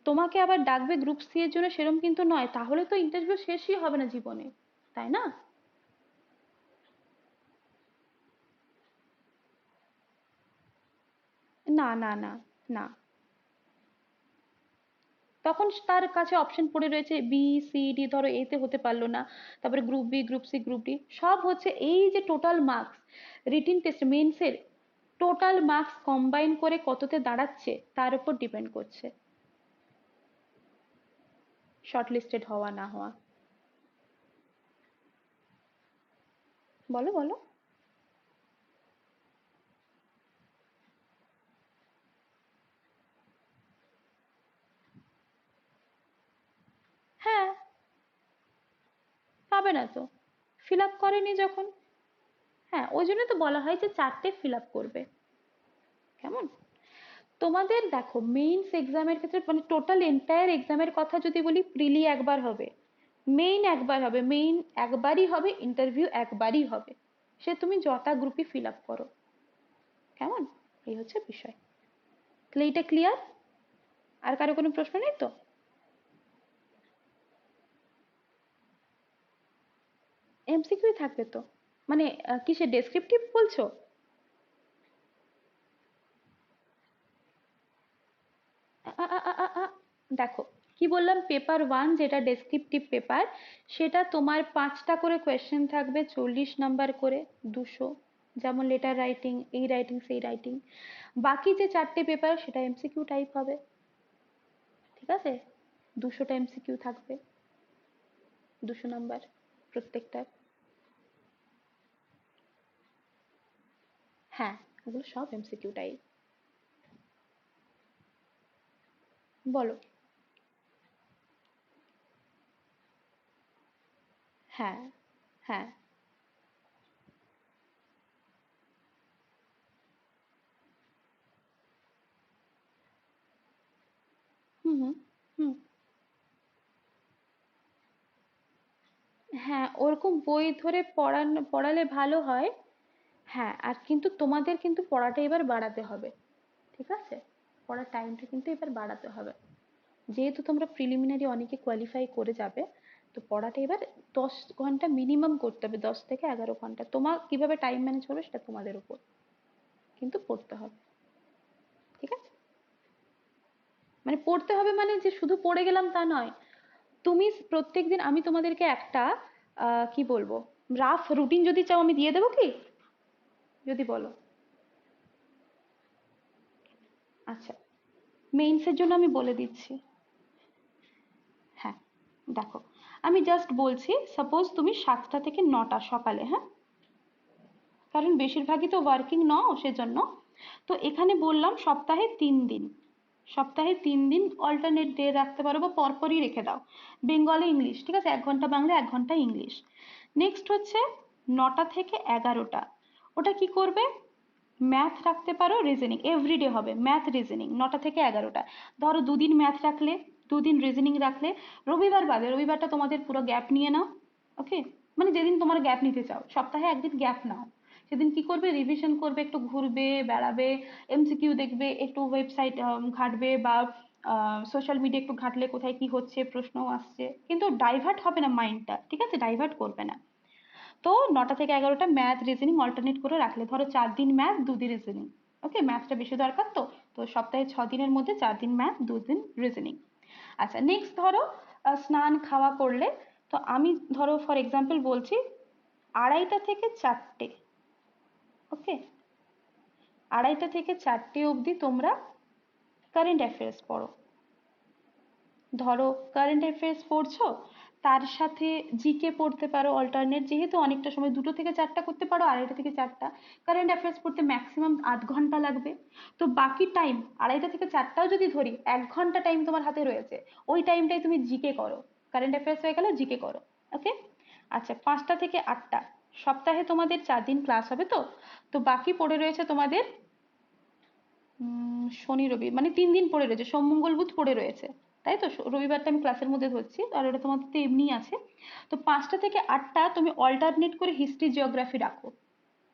তোমাকে আবার ডাকবে গ্রুপ সি এর জন্য, সেরকম কিন্তু নয়, তাহলে তো ইন্টারভিউ শেষই হবে না জীবনে, তাই না। না না না, না, তখন তার কাছে অপশন পড়ে রয়েছে বি সি ডি, ধরো এতে হতে পারলো না, তারপরে group B, group C, group D, সব হচ্ছে এই যে টোটাল মার্কস, রিটিন টেস্ট মেন্সের টোটাল মার্কস কম্বাইন করে কততে দাঁড়াচ্ছে তার উপর ডিপেন্ড করছে শর্ট লিস্টেড হওয়া না হওয়া। বলো বলো। হ্যাঁ, পাবে না তো, ফিল আপ করেনি যখন, হ্যাঁ ওই জন্য তো বলা হয় যে চারটে ফিল আপ করবে, কেমন। তোমাদের দেখো মেইনস এক্সামের ক্ষেত্রে, মানে টোটাল এন্টায়ার এক্সামের কথা যদি বলি, প্রিলি একবার হবে, মেইন একবার হবে, মেইন একবারই হবে, ইন্টারভিউ একবারই হবে, সে তুমি যটা গ্রুপই ফিল আপ করো। কেমন? এই হচ্ছে বিষয়। তাহলে এটা ক্লিয়ার? আর কারো কোনো প্রশ্ন নেই তো? এমসিকিউ থাকবে তো, মানে কিসে ডেসক্রিপটিভ বলছো? দেখো কি বললাম, পেপার ওয়ান যেটা ডেসক্রিপটিভ পেপার, সেটা তোমার 5টা করে কোয়েশ্চেন থাকবে, 40 নাম্বার করে, 200। যেমন লেটার রাইটিং, এই রাইটিং সেই রাইটিং। বাকি যে 4টে পেপার সেটা এমসিকিউ টাইপ হবে, ঠিক আছে? 200টা এমসিকিউ থাকবে, 200 নাম্বার প্রত্যেকটার। হ্যাঁ, ওগুলো সব এমসিকিউ টাইপ। বলো। হ্যাঁ, হ্যাঁ। হুম, হুম, হুম। হ্যাঁ, ওরকম বই ধরে পড়ালে ভালো হয়। হ্যাঁ, আর কিন্তু তোমাদের কিন্তু পড়াটা এবার বাড়াতে হবে, ঠিক আছে? পড়ার টাইমটা কিন্তু এবার বাড়াতে হবে। যেহেতু তোমরা প্রিলিমিনারি অনেকে কোয়ালিফাই করে যাবে, তো পড়াটা এবার 10 ঘন্টা মিনিমাম করতে হবে, 10 থেকে 11 ঘন্টা। তোমার কিভাবে টাইম ম্যানেজ করবে সেটা তোমাদের উপর, কিন্তু পড়তে হবে, ঠিক আছে? মানে পড়তে হবে মানে যে শুধু পড়ে গেলাম তা নয়। তুমি প্রত্যেকদিন, আমি তোমাদেরকে একটা কি বলবো, রাফ রুটিন যদি চাও আমি দিয়ে দেবো কি, যদি বলো। আচ্ছা, মেইনসের জন্য আমি বলে দিচ্ছি। হ্যাঁ, দেখো, আমি জাস্ট বলছি, সাপোজ তুমি 7টা থেকে 9টা সকালে, হ্যাঁ, কারণ বেশিরভাগই তো ওয়ার্কিং নও সেজন্য। তো এখানে বললাম সপ্তাহে 3 দিন, সপ্তাহে 3 দিন অল্টারনেট ডে রাখতে পারো, বা পরপরই রেখে দাও। বেঙ্গলে ইংলিশ, ঠিক আছে, 1 ঘন্টা বাংলা 1 ঘন্টা ইংলিশ। নেক্সট হচ্ছে 9টা থেকে 11টা, ওটা কি করবে, ম্যাথ রাখতে পারো, রিজনিং এভরিডে হবে, ম্যাথ রিজনিং 9টা থেকে 11টা। ধরো 2 দিন ম্যাথ রাখলে, 2 দিন রিজনিং রাখলে, রবিবার বাদে, রবিবারটা তোমাদের পুরো গ্যাপ নিয়ে নাও। ওকে, মানে যেদিন তোমার গ্যাপ নিতে চাও, সপ্তাহে একদিন গ্যাপ নাও। সেদিন কি করবে, রিভিশন করবে, একটু ঘুরবে বেড়াবে, এমসিকিউ দেখবে, একটু ওয়েবসাইট ঘাঁটবে, বা সোশ্যাল মিডিয়া একটু ঘাঁটলে কোথায় কি হচ্ছে, প্রশ্ন আসছে, কিন্তু ডাইভার্ট হবে না মাইন্ডটা, ঠিক আছে, ডাইভার্ট করবে না। তো 9টা থেকে 11টা ম্যাথ রিজনিং অল্টারনেট করে রাখলে, ধরো 4 দিন ম্যাথ 2 দিন রিজনিং। ওকে, ম্যাথটা বেশি দরকার তো, তো সপ্তাহে 6 দিনের মধ্যে 4 দিন ম্যাথ 2 দিন রিজনিং। আচ্ছা, নেক্সট ধরো স্নান খাওয়া করলে, তো আমি ধরো ফর এক্সাম্পল বলছি, 2:30 থেকে 4টে, ওকে, 2:30 থেকে 4টে অবধি তোমরা কারেন্ট অ্যাফেয়ার্স পড়ো। ধরো কারেন্ট অ্যাফেয়ার্স পড়ছো, তার সাথে জিকে পড়তে পারো অল্টারনেট, যেহেতু অনেকটা সময় 2টো থেকে 4টা করতে পারো, 2:30 থেকে 4টা। কারেন্ট অ্যাফেয়ার্স পড়তে ম্যাক্সিমাম আধ ঘন্টা লাগবে। তো বাকি টাইম, 2:30 থেকে 4টাও যদি ধরি, 1 ঘন্টা টাইম তোমার হাতে রয়েছে, ওই টাইমটাই তুমি জিকে করো। কারেন্ট অ্যাফেয়ার্স হয়ে গেলে জিকে করো। ওকে। আচ্ছা, 5টা থেকে 8টা, সপ্তাহে তোমাদের 4 দিন ক্লাস হবে তো, তো বাকি পড়ে রয়েছে তোমাদের শনি রবি, মানে 3 দিন পড়ে রয়েছে, সোম মঙ্গল বুধ পড়ে রয়েছে, তাই তো? রবিবারটা আমি ক্লাসের মধ্যে ধরছি, আর ওটা তোমাদের তো এমনিই আছে। তো 5টা থেকে 8টা তুমি অল্টারনেট করে হিস্ট্রি জিওগ্রাফি রাখো।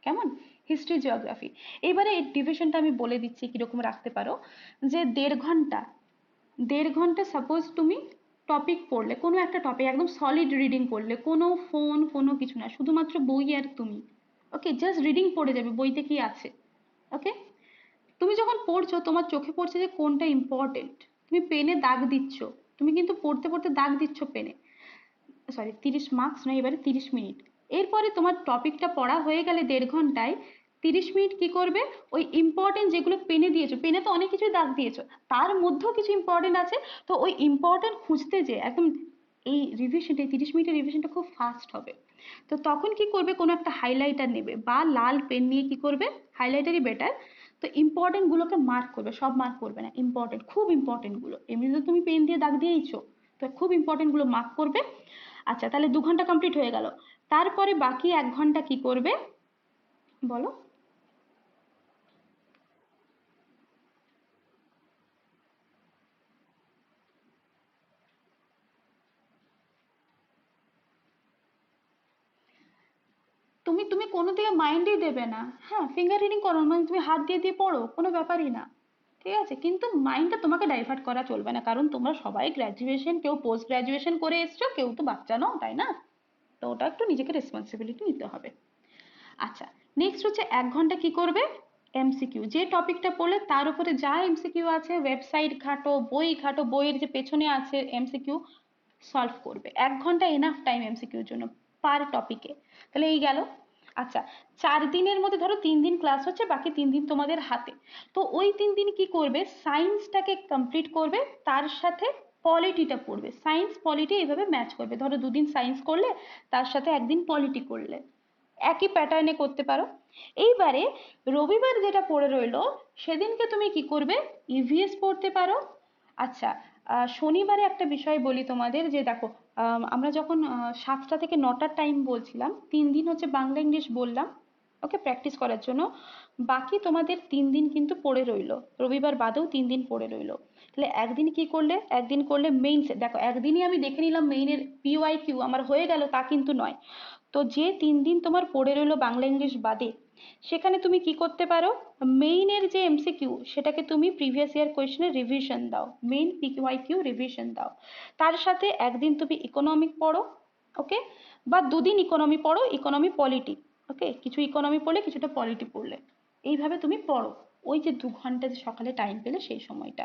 কেমন? History geography. এবারে এই ডিভিশনটা আমি বলে দিচ্ছি কিরকম রাখতে পারো। যে 1.5 ঘন্টা, 1.5 ঘন্টা সাপোজ তুমি টপিক পড়লে, কোনো একটা টপিক একদম সলিড রিডিং করলে, কোনো ফোন কোনো কিছু না, শুধুমাত্র বই আর তুমি। ওকে, জাস্ট রিডিং পড়ে যাবে, বইতে কি আছে। ওকে, তুমি যখন পড়ছো তোমার চোখে পড়ছে যে কোনটা ইম্পর্টেন্ট, তুমি পেনে দাগ দিচ্ছ, তুমি কিন্তু পড়তে পড়তে দাগ দিচ্ছ পেনে। সরি, 30 মার্কস নয়, এবারে 30 মিনিট। এরপরে তোমার টপিকটা পড়া হয়ে গেলে 1.5 ঘন্টায় 30 মিনিট কি করবে, ওই ইম্পর্টেন্ট যেগুলো পেনে দিয়েছো, পেনে তো অনেক কিছুই দাগ দিয়েছো, তার মধ্যেও কিছু ইম্পর্টেন্ট আছে, তো ওই ইম্পর্টেন্ট খুঁজতে যে একদম, এই রিভিশনটা, এই 30 মিনিটের রিভিশনটা খুব ফাস্ট হবে। তো তখন কি করবে, কোনো একটা হাইলাইটার নেবে, বা লাল পেন নিয়ে কি করবে, হাইলাইটারই বেটার। তো ইম্পর্টেন্ট গুলোকে মার্ক করবে, সব মার্ক করবে না, ইম্পর্টেন্ট, খুব ইম্পর্টেন্ট গুলো, এমনি তো তুমি পেন দিয়ে দাগ দিয়েইছো, তো খুব ইম্পর্টেন্ট গুলো মার্ক করবে। আচ্ছা, তাহলে 2 ঘন্টা কমপ্লিট হয়ে গেল। তারপরে বাকি 1 ঘন্টা কি করবে, বলো। তুমি তুমি কোনো দিকে মাইন্ডই দেবে না। হ্যাঁ, ফিঙ্গার রিডিং করো, মানে তুমি হাত দিয়ে দিয়ে পড়ো, কোনো ব্যাপারই না। ঠিক আছে, কিন্তু মাইন্ডটা তোমাকে ডাইভার্ট করা চলবে না, কারণ তোমরা সবাই গ্র্যাজুয়েশন, কেউ পোস্ট গ্র্যাজুয়েশন করে এসছো, কেউ তো বাচ্চা নও, তাই না? তো ওটা একটু নিজেকে রেসপন্সিবিলিটি নিতে হবে। আচ্ছা, নেক্সট হচ্ছে 1 ঘন্টা কি করবে? এমসিকিউ, যে টপিকটা পড়লে তার উপরে যা এমসিকিউ আছে, ওয়েবসাইট ঘাটো, বই ঘাটো, বইয়ের যে পেছনে আছে এমসিকিউ সলভ করবে। 1 ঘন্টা এনাফ টাইম এমসিকিউর জন্য পার টপিকে। তাহলে এই গেল। আচ্ছা, 4 দিনের মধ্যে ধরো 3 দিন ক্লাস হচ্ছে, বাকি 3 দিন তোমাদের হাতে। তো ওই 3 দিন কি করবে? সায়েন্সটাকে কমপ্লিট করবে, তার সাথে পলিটিটা পড়বে। সায়েন্স পলিটি এইভাবে ম্যাচ করবে, ধরো 2 দিন সায়েন্স করলে, তার সাথে 1 দিন পলিটি করলে, একই প্যাটার্নে করতে পারো। এইবারে রবিবার যেটা পড়ে রইলো, সেদিনকে তুমি কি করবে? ইভিএস পড়তে পারো। আচ্ছা, শনিবারে একটা বিষয় বলি তোমাদের, যে দেখো, আমরা যখন 7টা থেকে 9টার টাইম বলছিলাম, 3 দিন হচ্ছে বাংলা ইংলিশ বললাম, ওকে, প্র্যাকটিস করার জন্য। বাকি তোমাদের 3 দিন কিন্তু পড়ে রইলো, রবিবার বাদেও 3 দিন পড়ে রইলো। তাহলে একদিন কি করলে? একদিন করলে মেইন, দেখো একদিনই আমি দেখে নিলাম মেইনের পিওয়াই কিউ আমার হয়ে গেল, তা কিন্তু নয়। তো যে 3 দিন তোমার পড়ে রইলো বাংলা ইংলিশ বাদে, সেখানে তুমি কি করতে পারো? মেইনের যে এমসিকিউ, সেটাকে তুমি প্রিভিয়াস ইয়ার কোয়েশ্চেনের রিভিশন দাও, মেইন পিওয়াই কিউ রিভিশন দাও। তার সাথে একদিন তুমি ইকোনমিক পড়ো, ওকে, বা 2 দিন ইকোনমি পড়ো, ইকোনমি পলিটি, ওকে, কিছু ইকোনমি পড়লে কিছুটা পলিটি পড়লে, এইভাবে তুমি পড়ো। ওই যে 2 ঘন্টা যে সকালে টাইম পেলে সেই সময়টা।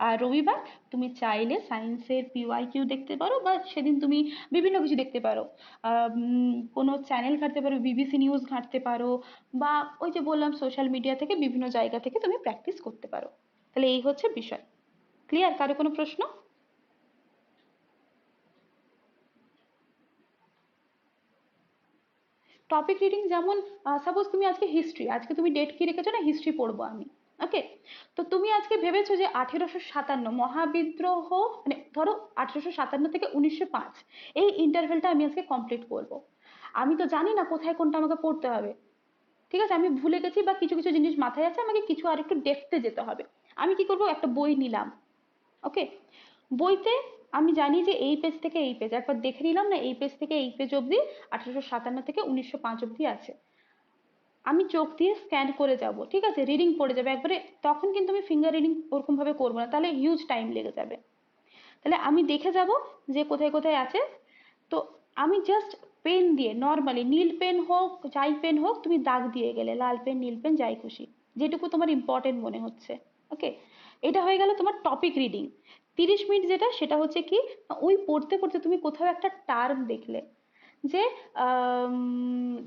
আর রবিবার তুমি চাইলে সায়েন্সের পিওয়াই কিউ দেখতে পারো, বা সেদিন তুমি বিভিন্ন কিছু দেখতে পারো, কোনো চ্যানেল ঘাঁটতে পারো, বিবিসি নিউজ ঘাঁটতে পারো, বা ওই যে বললাম সোশ্যাল মিডিয়া থেকে, বিভিন্ন জায়গা থেকে তুমি প্র্যাকটিস করতে পারো। তাহলে এই হচ্ছে বিষয়। ক্লিয়ার? কারো কোনো প্রশ্ন? টপিক রিডিং যেমন, সাপোজ তুমি আজকে হিস্ট্রি, আজকে তুমি ডেট কি রেখেছো? না, হিস্ট্রি পড়বো আমি, ওকে। তো তুমি আজকে ভেবেছো যে 1857 মহাবিদ্রোহ, মানে ধরো 1857 থেকে 1905, এই ইন্টারভেলটা আমি আজকে কমপ্লিট করব। আমি তো জানি না কোথায় কোনটা আমাকে পড়তে হবে, ঠিক আছে, আমি ভুলে গেছি বা কিছু কিছু জিনিস মাথায় আছে, আমাকে কিছু আর একটু ডেপথে যেতে হবে। আমি কি করব? একটা বই নিলাম, ওকে। বইতে আমি জানি যে এই পেজ থেকে এই পেজ, একবার দেখে নিলাম না, এই পেজ থেকে এই পেজ অবধি 1857 থেকে 1905 অবধি আছে। আমি চোখ দিয়ে স্ক্যান করে যাব, ঠিক আছে, রিডিং পড়ে যাবে একবারে। তখন কিন্তু আমি ফিঙ্গার রিডিং ওরকম ভাবে করবো না, তাহলে হিউজ টাইম লেগে যাবে। তাহলে আমি দেখে যাব যে কোথায় কোথায় আছে। তো আমি জাস্ট পেন দিয়ে, নর্মালি নীল পেন হোক, যাই পেন হোক, তুমি দাগ দিয়ে গেলে, লাল পেন, নীল পেন, যাই খুশি, যেটুকু তোমার ইম্পর্টেন্ট মনে হচ্ছে, ওকে। এটা হয়ে গেল তোমার টপিক রিডিং। 30 মিনিট যেটা, সেটা হচ্ছে কি, ওই পড়তে পড়তে তুমি কোথাও একটা টার্ম দেখলে, যে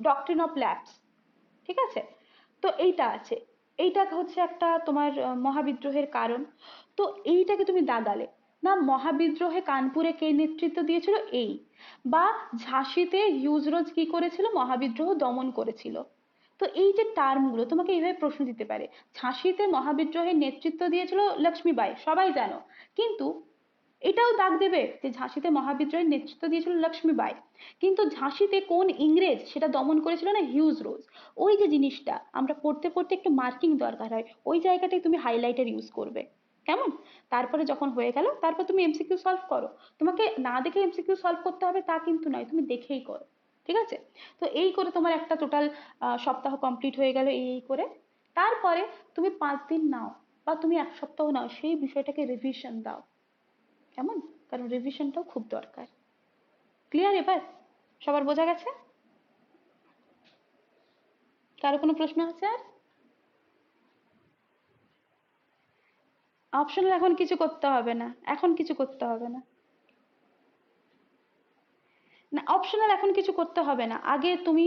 ডক্ট্রিন অফ ল্যাপস, ঠিক আছে, তো এইটা আছে, এইটা হচ্ছে একটা তোমার মহাবিদ্রোহের কারণ। তো এইটাকে তুমি দাগালে, না মহাবিদ্রোহে কানপুরে কে নেতৃত্ব দিয়েছিল, এই, বা ঝাঁসিতে হিউজরোজ কি করেছিল, মহাবিদ্রোহ দমন করেছিল। তো এই যে টার্মগুলো তোমাকে এইভাবে প্রশ্ন দিতে পারে। ঝাঁসিতে মহাবিদ্রোহের নেতৃত্ব দিয়েছিল লক্ষ্মীবাই, সবাই জানো, কিন্তু এটাও দাগ দেবে যে ঝাঁসিতে মহাবিদ্রোহের নেতৃত্ব দিয়েছিল লক্ষ্মীবাই, কিন্তু ঝাঁসিতে কোন ইংরেজ সেটা দমন করেছিল, না হিউজ রোজ। ওই যে জিনিসটা আমরা পড়তে পড়তে একটু মার্কিং দরকার হয়, ওই জায়গাটাই তুমি হাইলাইটার ইউজ করবে, কেমন? তারপরে যখন হয়ে গেল, তারপর তুমি এমসিকিউ সলভ করো। তোমাকে না দেখে এমসিকিউ সলভ করতে হবে তা কিন্তু নয়, তুমি দেখেই করো, ঠিক আছে। তো এই করে তোমার একটা টোটাল সপ্তাহ কমপ্লিট হয়ে গেল, এই করে। তারপরে তুমি 5 দিন নাও, বা তুমি 1 সপ্তাহ নাও, সেই বিষয়টাকে রিভিশন দাও, কেমন? কারণ রিভিশনটাও খুব দরকার। ক্লিয়ার এবার? সবার বোঝা গেছে? কারো কোনো প্রশ্ন আছে আর? অপশনাল এখন কিছু করতে হবে না, এখন কিছু করতে হবে না। না, অপশনাল এখন কিছু করতে হবে না, আগে তুমি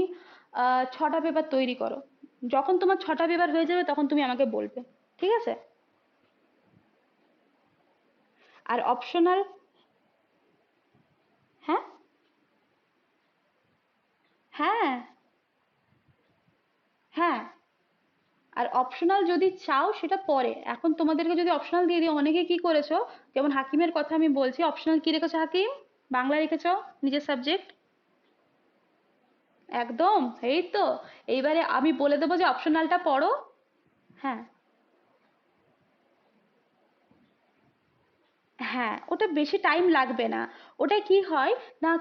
6টা পেপার তৈরি করো। যখন তোমার 6টা পেপার হয়ে যাবে, তখন তুমি আমাকে বলবে, ঠিক আছে। আর অপশনাল, হ্যাঁ, হ্যাঁ, হ্যাঁ। আর অপশনাল যদি চাও সেটা পরে, এখন তোমাদেরকে যদি অপশনাল দিয়ে দিই, অনেকে কি করেছো, যেমন হাকিমের কথা আমি বলছি, অপশনাল কি রেখেছো হাকিম? বাংলা রেখেছো, নিজের সাবজেক্ট। একদম, এই তো। এইবারে আমি বলে দেবো যে অপশনালটা পড়ো। হ্যাঁ, হ্যাঁ, ওটা বেশি টাইম লাগবে না। ওটা কি হয় না,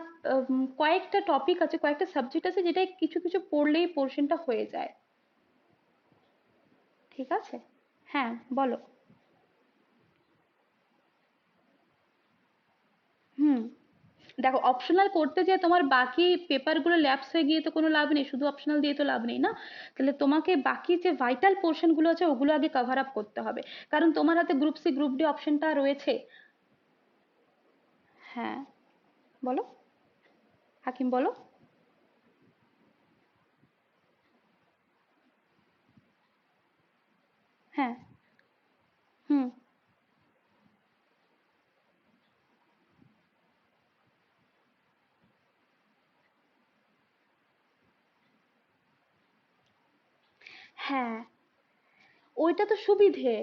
কয়েকটা টপিক আছে, কয়েকটা সাবজেক্ট আছে যেটা কিছু কিছু পড়লেই পোর্শনটা হয়ে যায়। ঠিক আছে? হ্যাঁ, বলো। হুম, দেখো অপশনাল করতে যে তোমার বাকি পেপারগুলো ল্যাপস হয়ে গিয়ে তো কোনো লাভ নেই, শুধু অপশনাল দিয়ে তো লাভ নেই না। তাহলে তোমাকে বাকি যে ভাইটাল পোর্শনগুলো আছে ওগুলো আগে কভার আপ করতে হবে, কারণ তোমার হাতে গ্রুপ সি গ্রুপ ডি অপশনটা রয়েছে। হ্যাঁ, বলো, হাকিম বলো। হ্যাঁ। হুম। হ্যাঁ, ওইটা তো সুবিধে।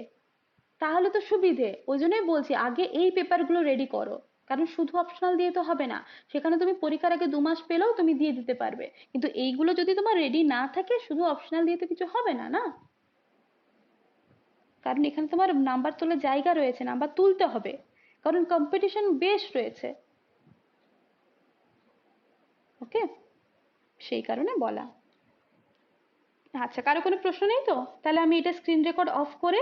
তাহলে তো সুবিধে, ওই জন্যই বলছি আগে এই পেপারগুলো রেডি করো। কারণ শুধু অপশনাল দিয়ে তো হবে না, সেখানে তুমি পরীক্ষার আগে 2 মাস পেলেও তুমি দিয়ে দিতে পারবে। কিন্তু এইগুলো যদি তোমার রেডি না থাকে, শুধু অপশনাল দিয়ে তো কিছু হবে না, না। কারণ এখানে তোমার নাম্বার তোলার জায়গা রয়েছে, নাম্বার তুলতে হবে, কারণ কম্পিটিশন বেশ রয়েছে। ওকে, সেই কারণে বলা। আচ্ছা, কারো কোনো প্রশ্ন নেই তো? তাহলে আমি এটা স্ক্রিন রেকর্ড অফ করে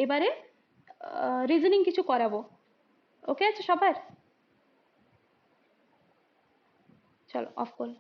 এবারে রিজনিং কিছু করাবো। ওকে আছে সবার? চলো অফ করো।